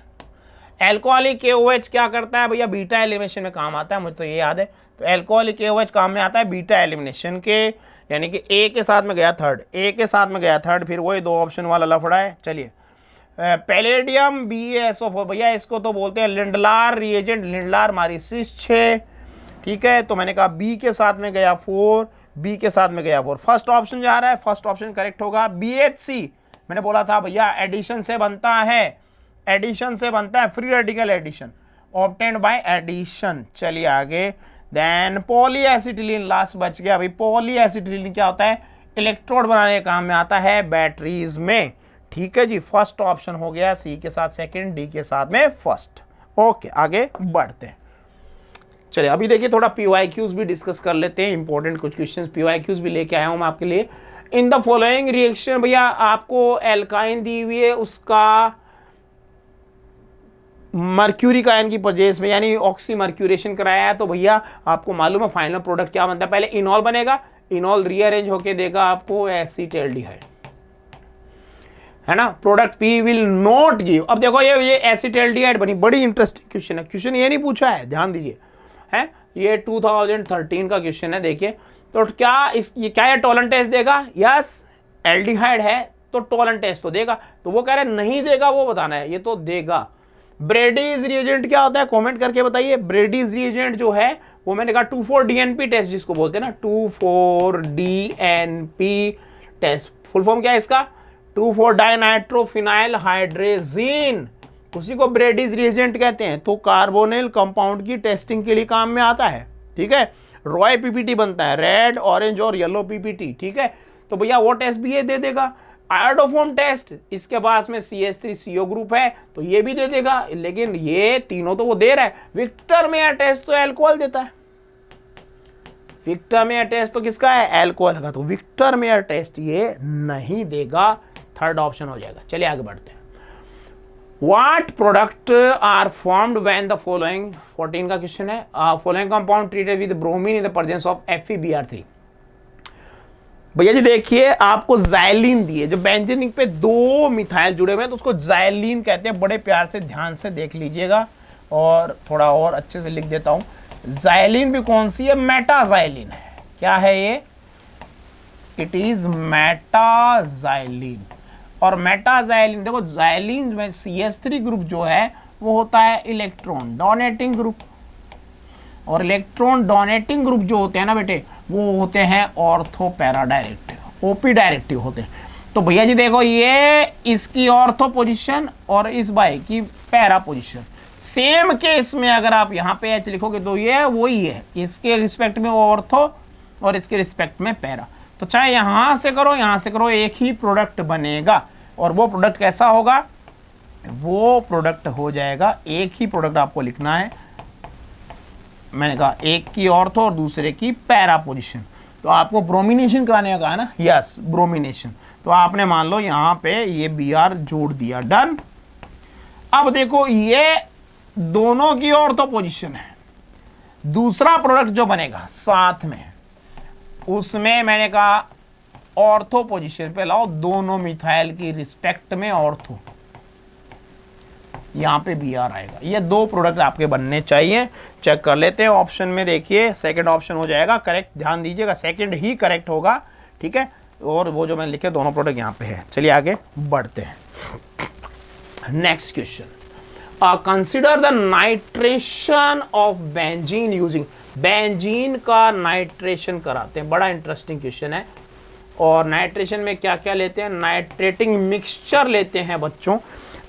एल्कोहलिक KOH क्या करता है भैया, बीटा एलिमिनेशन में काम आता है, मुझे तो ये याद है। तो एल्कोहलिक KOH काम में आता है बीटा एलिमिनेशन के, यानी कि A के साथ में गया थर्ड, फिर वही 2 ऑप्शन वाला लफड़ा है। चलिए पैलेडियम BaSO4, भैया इसको तो बोलते हैं लिंडलार रिएजेंट, लिंडलार मारिसिस 6, ठीक है। तो मैंने कहा B के साथ में गया 4, B के साथ में गया 4, फर्स्ट ऑप्शन जा रहा है, फर्स्ट ऑप्शन करेक्ट होगा। BHC मैंने बोला था भैया एडिशन से बनता है, free radical addition obtained by addition. चलिए आगे। देन पॉलीएसिटिलीन लास्ट बच गया भाई। पॉलीएसिटिलीन क्या होता है, इलेक्ट्रोड बनाने के काम में आता है बैटरीज में, ठीक है जी। फर्स्ट ऑप्शन हो गया, C के साथ सेकंड, D के साथ में फर्स्ट। ओके आगे बढ़ते हैं। चलिए अभी देखिए थोड़ा PYQs भी डिस्कस कर लेते हैं, इंपॉर्टेंट कुछ क्वेश्चंस PYQs भी लेके आया हूं मैं आपके लिए। इन द फॉलोइंग रिएक्शन, भैया आपको एल्काइन दी हुई है, उसका मर्क्यूरिक का आयन की परजेस में यानी ऑक्सी मर्क्यूरेशन कराया है, तो भैया आपको मालूम है फाइनल प्रोडक्ट क्या बनता है। पहले इनॉल बनेगा, इनॉल रीअरेंज होके देगा आपको एसिटाल्डिहाइड, है ना। Product P will not give. अब देखो ये एसिटाल्डिहाइड बनी, बड़ी इंटरेस्टिंग क्वेश्चन है। क्वेश्चन ये नहीं पूछा है, ध्यान दीजिए, है ये 2013 का क्वेश्चन है। देखिए तो क्या ये टोलन टेस्ट देगा, यस एल्डिहाइड है तो टोलन टेस्ट तो देगा। तो वो कह रहे नहीं देगा, वो बताना है, ये तो देगा। ब्रेडीज रिएजेंट क्या होता है, कमेंट करके बताइए। ब्रेडीज रिएजेंट जो है वो मैंने कहा 2,4-DNP टेस्ट जिसको बोलते हैं ना, 2,4-DNP टेस्ट। फुल फॉर्म क्या है इसका, 2,4-डाइनाइट्रोफिनाइल हाइड्रेजीन, उसी को ब्रेडीज रिएजेंट कहते हैं। तो कार्बोनिल कंपाउंड की टेस्टिंग के लिए काम में आता है, ठीक है। रॉय PPT बनता है, रेड ऑरेंज और येलो PPT, ठीक है। तो भैया वो टेस्ट भी ये दे देगा। आयोडोफॉर्म टेस्ट, इसके पास में CH3CO ग्रुप है तो ये भी दे देगा, लेकिन ये तीनों तो वो दे रहा है। विक्टर मेयर टेस्ट तो अल्कोहल देता है, विक्टर मेयर टेस्ट तो किसका है, अल्कोहल का, तो विक्टर मेयर टेस्ट ये नहीं देगा, थर्ड ऑप्शन हो जाएगा। चलिए आगे बढ़ते हैं। What product are formed when the following 14 का क्वेश्चन है, following compound treated with bromine in the presence of FeBr3। भैया जी देखिए आपको जाइलिन दिए, जो बेंजीन रिंग पे 2 मिथाइल जुड़े हुए हैं तो उसको जाइलिन कहते हैं। बड़े प्यार से ध्यान से देख लीजिएगा और थोड़ा और अच्छे से लिख देता हूं। जाइलिन भी कौन सी है, मेटाजाइलिन है। क्या है ये, इट इज मेटाजाइलिन। और मेटाजाइलिन देखो, जाइलिन में CH3 ग्रुप जो है वो होता है इलेक्ट्रॉन डोनेटिंग ग्रुप, और इलेक्ट्रॉन डोनेटिंग ग्रुप जो होते हैं ना बेटे वो होते हैं ortho para directive, OP directive होते हैं। तो भैया जी देखो ये इसकी ऑर्थो पोजीशन और इस बाई की पैरा पोजीशन, सेम केस में अगर आप यहाँ पे H लिखोगे तो ये वही है, इसके रिस्पेक्ट में ऑर्थो और इसके रिस्पेक्ट में पैरा। तो चाहे यहां से करो यहां से करो, एक ही प्रोडक्ट बनेगा। और वो प्रोडक्ट कैसा होगा? वो प्रोडक्ट हो जाएगा, एक ही प्रोडक्ट आपको लिखना है। मैंने कहा एक की ऑर्थो और दूसरे की पैरा पोजीशन। तो आपको ब्रोमिनेशन कराने का कहा ना, यस ब्रोमिनेशन। तो आपने मान लो यहां पे ये Br जोड़ दिया, डन। अब देखो ये दोनों की ऑर्थो पोजीशन है, दूसरा प्रोडक्ट जो बनेगा साथ में उसमें मैंने कहा ऑर्थो पोजीशन पे लाओ दोनों मिथाइल की रिस्पेक्ट में ऑर्थो, यहां पे Br आएगा। ये दो प्रोडक्ट आपके बनने चाहिए। चेक कर लेते हैं ऑप्शन में, देखिए सेकंड ऑप्शन हो जाएगा करेक्ट, ध्यान दीजिएगा सेकंड ही करेक्ट होगा, ठीक है। और वो जो मैंने लिखे दोनों प्रोडक्ट यहां पे है। चलिए आगे बढ़ते हैं। Next question, consider the nitration of benzene using. Benzene का नाइट्रेशन कराते हैं, बड़ा इंटरेस्टिंग क्वेश्चन है। और नाइट्रेशन में क्या क्या लेते हैं? नाइट्रेटिंग मिक्सचर लेते हैं बच्चों।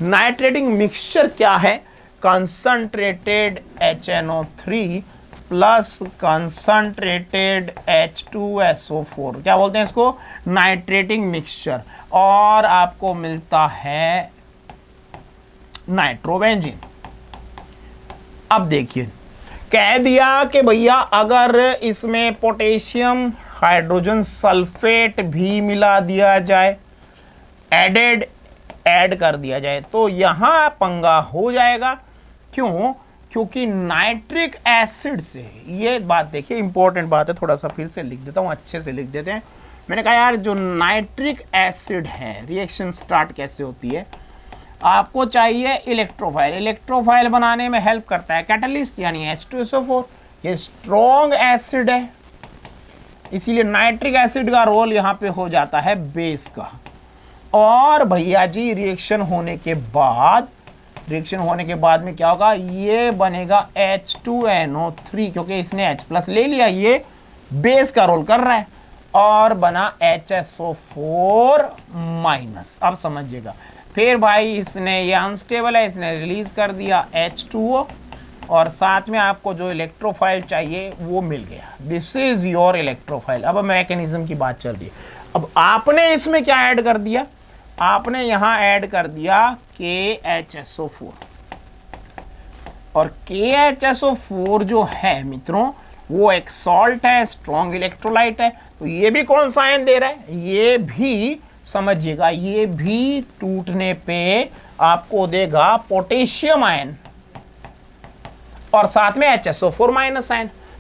नाइट्रेटिंग मिक्सचर क्या है? Concentrated HNO3 plus concentrated H2SO4, क्या बोलते हैं इसको? Nitrating mixture. और आपको मिलता है नाइट्रोबेंजीन। अब देखिए कह दिया कि भैया अगर इसमें पोटेशियम हाइड्रोजन सल्फेट भी मिला दिया जाए, ऐड कर दिया जाए, तो यहां पंगा हो जाएगा। क्यों? क्योंकि नाइट्रिक एसिड से, ये बात देखिए इंपॉर्टेंट बात है, थोड़ा सा फिर से लिख देता हूं, अच्छे से लिख देते हैं। मैंने कहा यार जो नाइट्रिक एसिड है, रिएक्शन स्टार्ट कैसे होती है? आपको चाहिए इलेक्ट्रोफाइल, इलेक्ट्रोफाइल बनाने में हेल्प करता है कैटलिस्ट यानी H2SO4। ये स्ट्रॉन्ग एसिड है, इसीलिए नाइट्रिक एसिड का रोल यहां पे हो जाता है बेस का। और भैया जी रिएक्शन होने के बाद में क्या होगा? ये बनेगा H2NO3, क्योंकि इसने H+ ले लिया, ये बेस का रोल कर रहा है, और बना HSO4-। अब समझिएगा, फिर भाई इसने ये अनस्टेबल है, इसने रिलीज कर दिया H2O, और साथ में आपको जो इलेक्ट्रोफाइल चाहिए वो मिल गया। This is your electrophile. अब मैकेनिज्म की बात चल रही है। अब आपने इसमें क्या ऐड कर दिया? आपने यहां ऐड कर दिया KHSO4, और KHSO4 जो है मित्रों वो एक सॉल्ट है, स्ट्रॉन्ग इलेक्ट्रोलाइट है। तो ये भी कौन सा आयन दे रहा है? ये भी समझिएगा, ये भी टूटने पे आपको देगा पोटेशियम आयन और साथ में HSO4- आयन।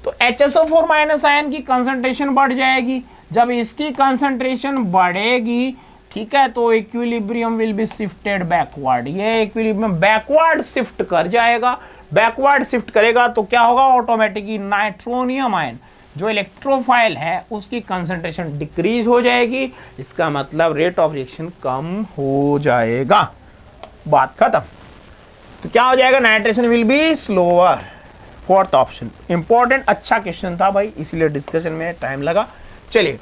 तो HSO4- आयन की कंसंट्रेशन बढ़ जाएगी। जब इसकी कंसंट्रेशन बढ़ेगी, ठीक है, तो equilibrium will be shifted backward. ये इक्विलिब्रियम बैकवर्ड शिफ्ट कर जाएगा। बैकवर्ड शिफ्ट करेगा तो क्या होगा? ऑटोमेटिकली नाइट्रोनियम आयन जो इलेक्ट्रोफाइल है उसकी कंसंट्रेशन डिक्रीज हो जाएगी। इसका मतलब रेट ऑफ रिएक्शन कम हो जाएगा। बात खत्म। तो क्या हो जाएगा? Nitration will be slower. Fourth option important, अच्छा क्वेश्चन था भाई, इसीलिए डिस्कशन में टाइम लगा। चलिए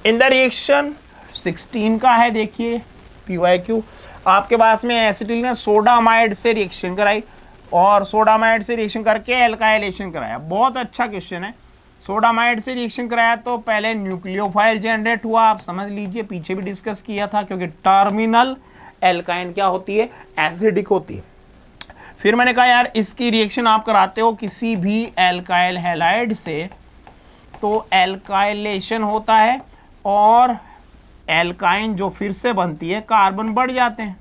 इन द रिएक्शन 16 का है, देखिए PYQ। आपके पास में एसिटिलीन ने सोडामाइड से रिएक्शन कराई और सोडामाइड से रिएक्शन करके एल्काइलेशन कराया। बहुत अच्छा क्वेश्चन है। सोडामाइड से रिएक्शन कराया तो पहले न्यूक्लियोफाइल जनरेट हुआ, आप समझ लीजिए, पीछे भी डिस्कस किया था, क्योंकि टर्मिनल एल्काइन क्या होती है? एसिडिक होती है। फिर मैंने कहा यार इसकी रिएक्शन आप कराते हो किसी भी एल्काइल हैलाइड से तो एल्काइलेशन होता है, और एल्काइन जो फिर से बनती है कार्बन बढ़ जाते हैं।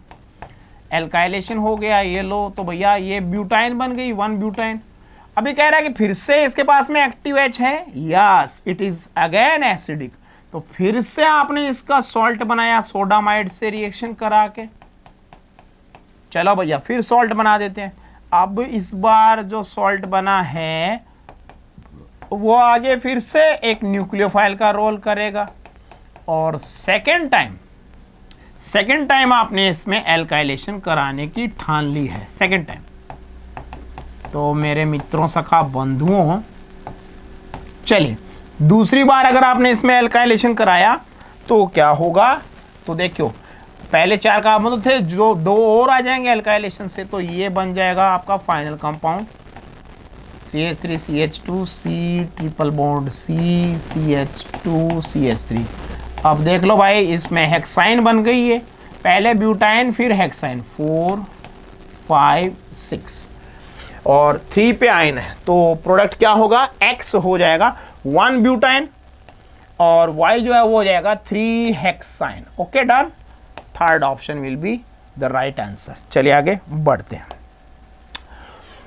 एल्काइलेशन हो गया, ये लो, तो भैया ये ब्यूटाइन बन गई, 1 ब्यूटाइन। अभी कह रहा है कि फिर से इसके पास में एक्टिव H है, yes it is again acidic. तो फिर से आपने इसका सॉल्ट बनाया सोडामाइड से रिएक्शन करा के। चलो भैया फिर सॉल्ट बना देते हैं। अब इस बार जो सॉल्ट बना है वो आगे फिर से एक न्यूक्लियोफाइल का रोल करेगा, और सेकेंड टाइम आपने इसमें एल्काइलेशन कराने की ठान ली है, सेकेंड टाइम। तो मेरे मित्रों, सखा, बंधुओं, चलिए दूसरी बार अगर आपने इसमें एल्काइलेशन कराया तो क्या होगा? तो देखियो पहले 4 कार्बन तो थे, जो 2 और आ जाएंगे एल्काइलेशन से, तो ये बन जाएगा आपका final compound CH3 CH2 C triple bond C CH2 CH3। अब देख लो भाई, इसमें हेक्साइन बन गई है, पहले ब्यूटाइन फिर हेक्साइन, 4 5 6 और 3 पे आयन है, तो प्रोडक्ट क्या होगा, X हो जाएगा, 1 ब्यूटाइन और Y जो है वो हो जाएगा 3 hexyne. Okay done, third option will be the right answer. चलिए आगे बढ़ते हैं।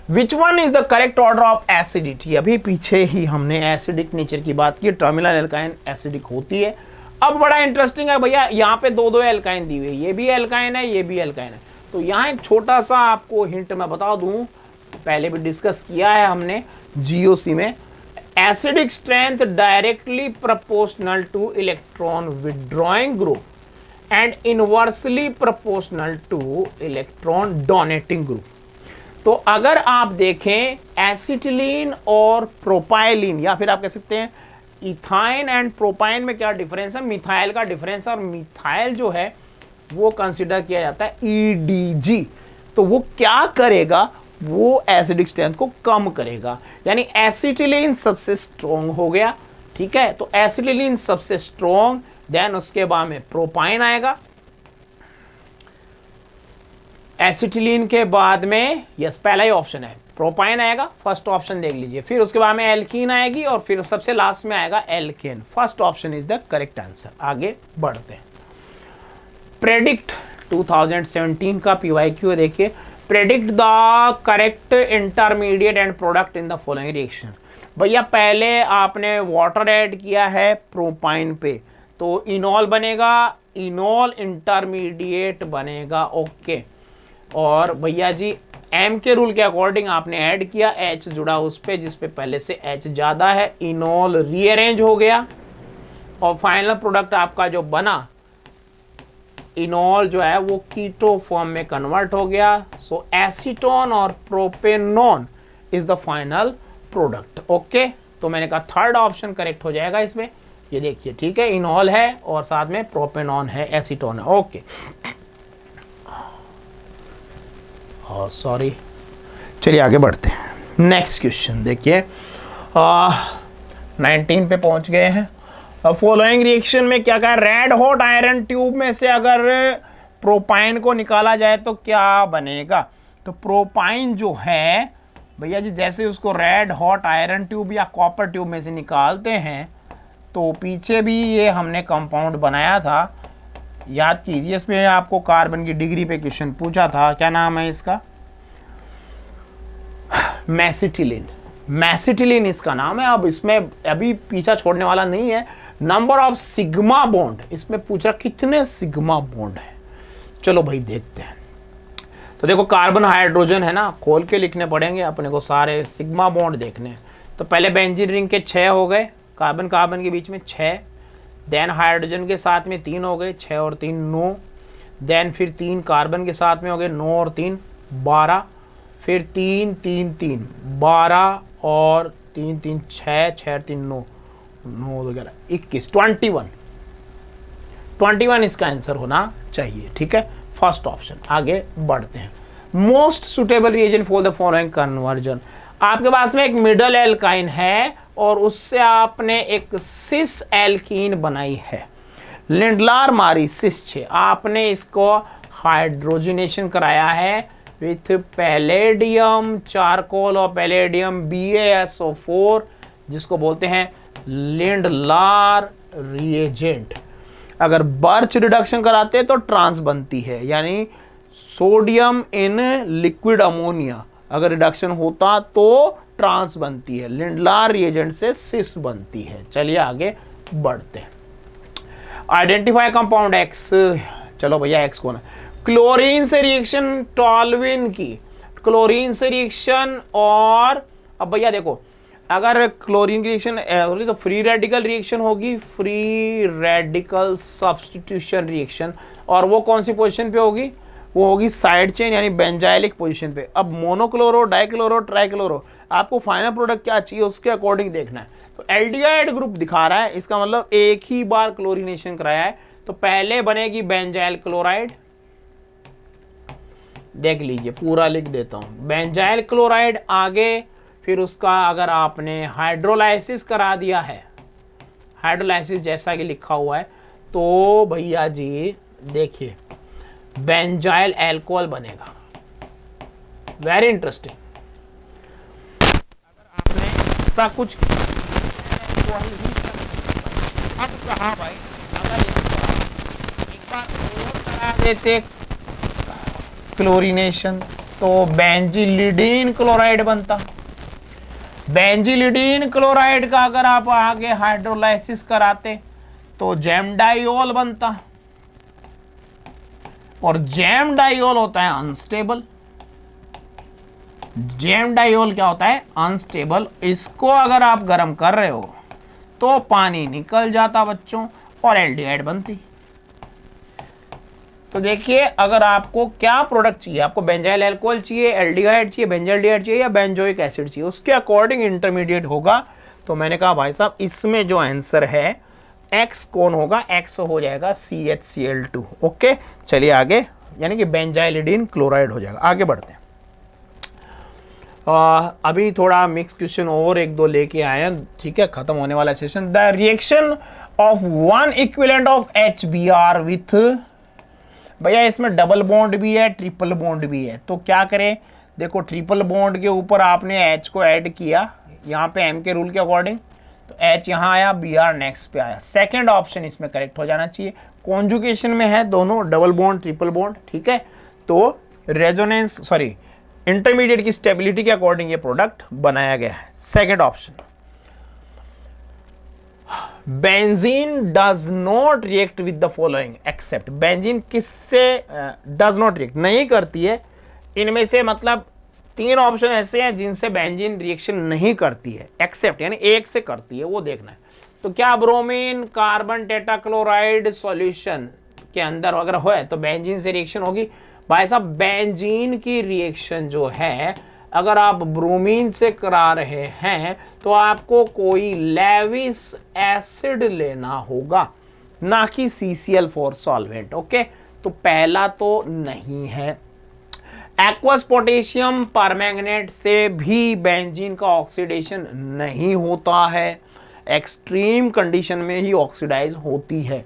Which one is the correct order of acidity? अभी पीछे ही हमने एसिडिक नेचर की बात की, टर्मिनल एल्काइन एसिडिक होती है। अब बड़ा इंटरेस्टिंग है भैया, यहाँ पे 2 एल्काइन दी हुई है, ये भी एल्काइन है, ये भी एल्काइन है। तो यहाँ एक छोटा सा आपको हिंट मैं बता दूं, पहले भी डिस्कस किया है हमने GOC में, acidic strength directly proportional two electron withdrawing group and inversely proportional two electron donating group. तो अगर आप देखें एसिटिलीन और प्रोपाइलिन, या फिर आप कह सकते हैं इथाइन एंड प्रोपाइन में क्या डिफरेंस है, मिथाइल का डिफरेंस है, और मिथाइल जो है वो कंसिडर किया जाता है EDG। तो वो क्या करेगा, वो एसिडिक स्ट्रेंथ को कम करेगा, यानी एसिटिलीन सबसे स्ट्रॉन्ग हो गया, ठीक है। तो एसिटिलीन सबसे स्ट्रॉन्ग, देन उसके बाद में प्रोपाइन आएगा, एसिटिलीन के बाद में, यस पहला ही ऑप्शन है, प्रोपाइन आएगा, फर्स्ट ऑप्शन देख लीजिए, फिर उसके बाद में एल्कीन आएगी और फिर सबसे लास्ट में आएगा alkane. First option is the correct answer. आगे बढ़ते हैं। प्रेडिक्ट 2017 का PYQ है, देखिए, predict the correct intermediate and product in the following reaction. भैया पहले आपने वाटर ऐड किया है प्रोपाइन पे, तो इनॉल बनेगा, इनॉल इंटरमीडिएट बनेगा, ओके। और भैया जी M के रूल के अकॉर्डिंग आपने ऐड किया, H जुड़ा उस पे जिस पे पहले से H ज्यादा है, इनॉल रीअरेंज हो गया और फाइनल प्रोडक्ट आपका जो बना इनॉल जो है वो कीटो फॉर्म में कन्वर्ट हो गया। सो एसीटोन और propanone is the final product. Okay, तो मैंने कहा थर्ड ऑप्शन करेक्ट हो जाएगा इसमें। ये देखिए, ठीक है, इनॉल है और साथ में प्रोपेनॉन है, एसीटोन है। ओके, सॉरी, चलिए आगे बढ़ते हैं। नेक्स्ट क्वेश्चन देखिए, 19 पे पहुंच गए हैं। फॉलोइंग रिएक्शन में क्या कहा, रेड हॉट आयरन ट्यूब में से अगर प्रोपाइन को निकाला जाए तो क्या बनेगा। तो प्रोपाइन जो है भैया जी, जैसे उसको रेड हॉट आयरन ट्यूब या कॉपर ट्यूब में से निकालते हैं, तो पीछे भी ये हमने कंपाउंड बनाया था, याद कीजिए। इसमें आपको कार्बन की डिग्री पे क्वेश्चन पूछा था, क्या नाम है इसका, मैसिटिलिन। मैसिटिलिन इसका नाम है। अब इसमें अभी पीछा छोड़ने वाला नहीं है। नंबर ऑफ सिग्मा बॉन्ड इसमें पूछा, कितने सिग्मा बॉन्ड है। चलो भाई देखते हैं। तो देखो, कार्बन हाइड्रोजन है ना, खोल के लिखने पड़ेंगे अपने को, सारे सिग्मा बॉन्ड देखने हैं। तो पहले बेंजीन रिंग के 6 हो गए, कार्बन कार्बन के बीच में 6, देन हाइड्रोजन के साथ में 3 हो गए, 6 और 3 9, देन फिर 3 कार्बन के साथ में हो गए, 9 और 3 12, फिर 3 3 3 12 और 3 3 6 6 और 3 9 9 वगैरह 21 21 इसका आंसर होना चाहिए, ठीक है, फर्स्ट ऑप्शन। आगे बढ़ते हैं। Most suitable reagent for the following conversion. आपके पास में एक मिडल एल्काइन है और उससे आपने एक सिस एल्कीन बनाई है, लिंडलार मारी सिस 6। आपने इसको हाइड्रोजनेशन कराया है विथ पैलेडियम चारकोल और पैलेडियम BaSO4, जिसको बोलते हैं लिंडलार रिएजेंट। अगर बर्च रिडक्शन कराते हैं तो ट्रांस बनती है, यानी सोडियम इन लिक्विड अमोनिया अगर रिडक्शन होता तो ट्रांस बनती है, लिंडलार रिएजेंट से सिस बनती है। चलिए आगे बढ़ते हैं। Identify compound X। चलो भैया X कौन है, क्लोरीन से रिएक्शन टॉल्विन की, क्लोरीन से रिएक्शन। और अब भैया देखो, अगर क्लोरीन की रिएक्शन होगी तो फ्री रेडिकल रिएक्शन होगी, फ्री रेडिकल सब्स्टिट्यूशन रिएक्शन। और वो कौन सी पोजीशन पे होगी, वो होगी साइड चेन यानी बेंजाइलिक पोजीशन पे। अब मोनोक्लोरो, डाइक्लोरो, ट्राइक्लोरो, आपको फाइनल प्रोडक्ट क्या चाहिए उसके अकॉर्डिंग देखना है। तो एल्डिहाइड ग्रुप दिखा रहा है, इसका मतलब एक ही बार क्लोरीनेशन कराया है, तो पहले बनेगी बेंजाइल क्लोराइड, देख लीजिए पूरा लिख देता हूं, बेंजाइल क्लोराइड। आगे फिर उसका अगर आपने हाइड्रोलाइसिस करा दिया है, हाइड्रोलाइसिस जैसा कि लिखा हुआ है, तो भैया जी देखिए बेंजाइल अल्कोहल बनेगा। Very interesting. अगर आपने ऐसा कुछ अब कहा भाई, अगर एक बार और करा देते क्लोरीनेशन तो बेंजिलिडीन क्लोराइड बनता। बेंजिलिडीन क्लोराइड का अगर आप आगे हाइड्रोलाइसिस कराते तो जैमडाइओल बनता, और जैमडाइओल होता है अनस्टेबल। जैमडाइओल क्या होता है? अनस्टेबल। इसको अगर आप गर्म कर रहे हो तो पानी निकल जाता बच्चों और एल्डिहाइड बनती। तो देखिए अगर आपको क्या प्रोडक्ट चाहिए, आपको बेंजाइल अल्कोहल चाहिए, एल्डिहाइड चाहिए, बेंजाल्डिहाइड चाहिए या बेंजोइक एसिड चाहिए, उसके अकॉर्डिंग इंटरमीडिएट होगा। तो मैंने कहा भाई साहब इसमें जो आंसर है एक्स कौन होगा? एक्स हो जाएगा CHCl2। ओके चलिए आगे, यानी कि बेंजाइलिडीन क्लोराइड हो जाएगा। आगे बढ़ते हैं। अभी थोड़ा मिक्स क्वेश्चन और एक दो लेके आए हैं, ठीक है, खत्म होने वाला session. The reaction of one equivalent of HBr with, भैया इसमें डबल बॉन्ड भी है, ट्रिपल बॉन्ड भी है, तो क्या करें? देखो ट्रिपल बॉन्ड के ऊपर आपने H को ऐड किया, यहाँ पे M के रूल के अकॉर्डिंग, तो H यहाँ आया, Br नेक्स्ट पे आया। सेकंड ऑप्शन इसमें करेक्ट हो जाना चाहिए। कॉन्जुगेशन में है दोनों, डबल बॉन्ड ट्रिपल बॉन्ड, ठीक है। तो रेजोनेंस सॉरी इंटरमीडिएट की स्टेबिलिटी के अकॉर्डिंग ये प्रोडक्ट बनाया गया है। Second option, benzene does not react with the following except. Benzene किससे डज नॉट रिएक्ट, नहीं करती है इनमें से, मतलब तीन ऑप्शन ऐसे हैं जिनसे बेंजीन रिएक्शन नहीं करती है, एक्सेप्ट यानी एक से करती है, वो देखना है। तो क्या ब्रोमीन कार्बन टेट्राक्लोराइड सॉल्यूशन के अंदर अगर हो तो बेंजीन से रिएक्शन होगी? भाई साहब बेंजीन की रिएक्शन जो है अगर आप ब्रोमीन से करा रहे हैं तो आपको कोई लेविस एसिड लेना होगा, ना कि CCl4 सॉल्वेंट। ओके तो पहला तो नहीं है। एक्वस पोटेशियम परमैंगनेट से भी बेंजीन का ऑक्सीडेशन नहीं होता है, एक्सट्रीम कंडीशन में ही ऑक्सीडाइज होती है।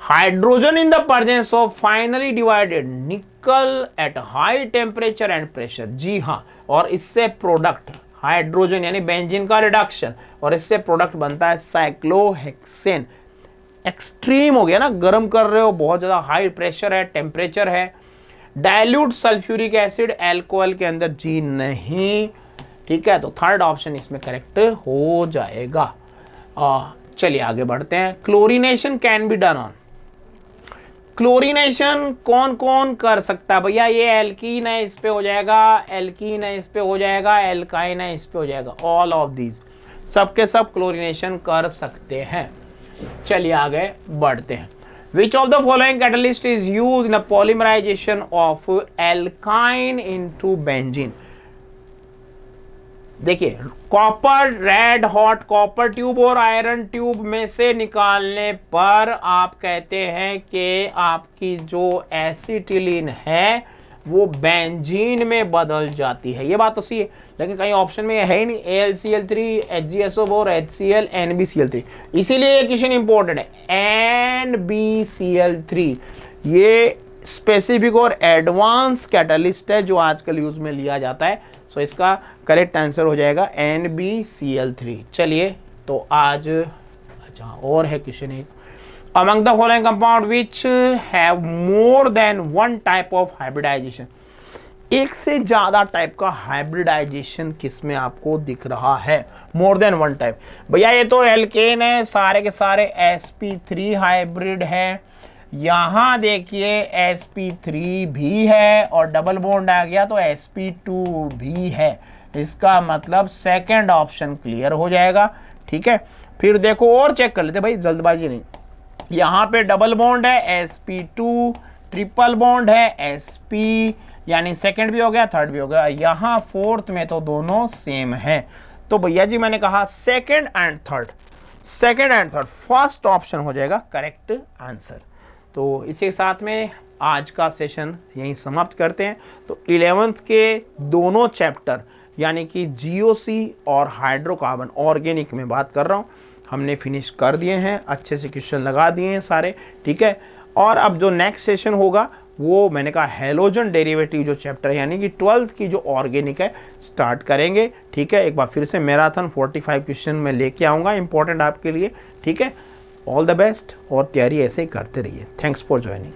Hydrogen in the presence of finely divided nickel at high temperature and pressure, जी हाँ, और इससे प्रोडक्ट हाइड्रोजन यानी बेंजीन का रिडक्शन, और इससे प्रोडक्ट बनता है साइक्लोहेक्सेन। एक्सट्रीम हो गया ना, गर्म कर रहे हो, बहुत ज्यादा हाई प्रेशर है, टेम्परेचर है। डाइल्यूट सल्फ्यूरिक एसिड एल्कोहल के अंदर, जी नहीं, ठीक है। तो थर्ड ऑप्शन इसमें करेक्ट हो जाएगा। चलिए आगे बढ़ते हैं। Chlorination can be done on, chlorination कौन कौन कर सकता है भैया? ये एल्कीन है इस पे हो जाएगा, एल्कीन है इस पे हो जाएगा, एल्काइन है इस पे हो जाएगा। ऑल ऑफ दीज सबके सब क्लोरीनेशन कर सकते हैं। चलिए आगे बढ़ते हैं। Which of the following catalyst is used in the polymerization of alkyne into benzene? देखिए copper, red hot copper tube और आयरन ट्यूब में से निकालने पर आप कहते हैं कि आपकी जो एसिटिलीन है वो बेंजीन में बदल जाती है। ये बात तो सही है, लेकिन कहीं ऑप्शन में है ही नहीं, AlCl3, HgSO4, HCl, NbCl3। इसीलिए ये क्वेश्चन इंपॉर्टेंट है। NbCl3 ये स्पेसिफिक और एडवांस कैटलिस्ट है जो आजकल यूज में लिया जाता है। सो इसका करेक्ट आंसर हो जाएगा NbCl3। चलिए तो आज अच्छा और है क्वेश्चन एक, among the following compound which have more than one type of hybridization, एक से ज्यादा टाइप का हाइब्रिडाइजेशन किसमें आपको दिख रहा है? मोर देन वन टाइप, भैया ये तो एल्केन है, सारे के सारे sp3 हाइब्रिड है। यहां देखिए sp3 भी है और डबल बॉन्ड आ गया तो sp2 भी है। इसका मतलब सेकंड ऑप्शन क्लियर हो जाएगा, ठीक है। फिर देखो और चेक कर लेते भाई, जल्दबाजी नहीं। यहाँ पे डबल बॉन्ड है sp2, ट्रिपल बॉन्ड है sp, यानी सेकंड भी हो गया, थर्ड भी हो गया। यहाँ फोर्थ में तो दोनों सेम है। तो भैया जी मैंने कहा second and third, second and third, first option हो जाएगा करेक्ट आंसर। तो इसी के साथ में आज का सेशन यहीं समाप्त करते हैं। तो 11th के दोनों चैप्टर यानी कि जीओसी और हाइड्रोकार्बन ऑर्गेनिक में बात कर रहा हूँ, हमने फिनिश कर दिए हैं, अच्छे से क्वेश्चन लगा दिए हैं सारे, ठीक है। और अब जो नेक्स्ट सेशन होगा वो मैंने कहा हैलोजन डेरिवेटिव जो चैप्टर है यानी कि 12th की जो ऑर्गेनिक है स्टार्ट करेंगे, ठीक है। एक बार फिर से मैराथन 45 क्वेश्चन में लेके आऊँगा इंपॉर्टेंट आपके लिए, ठीक है। ऑल द बेस्ट और तैयारी ऐसे ही करते रहिए। Thanks for joining.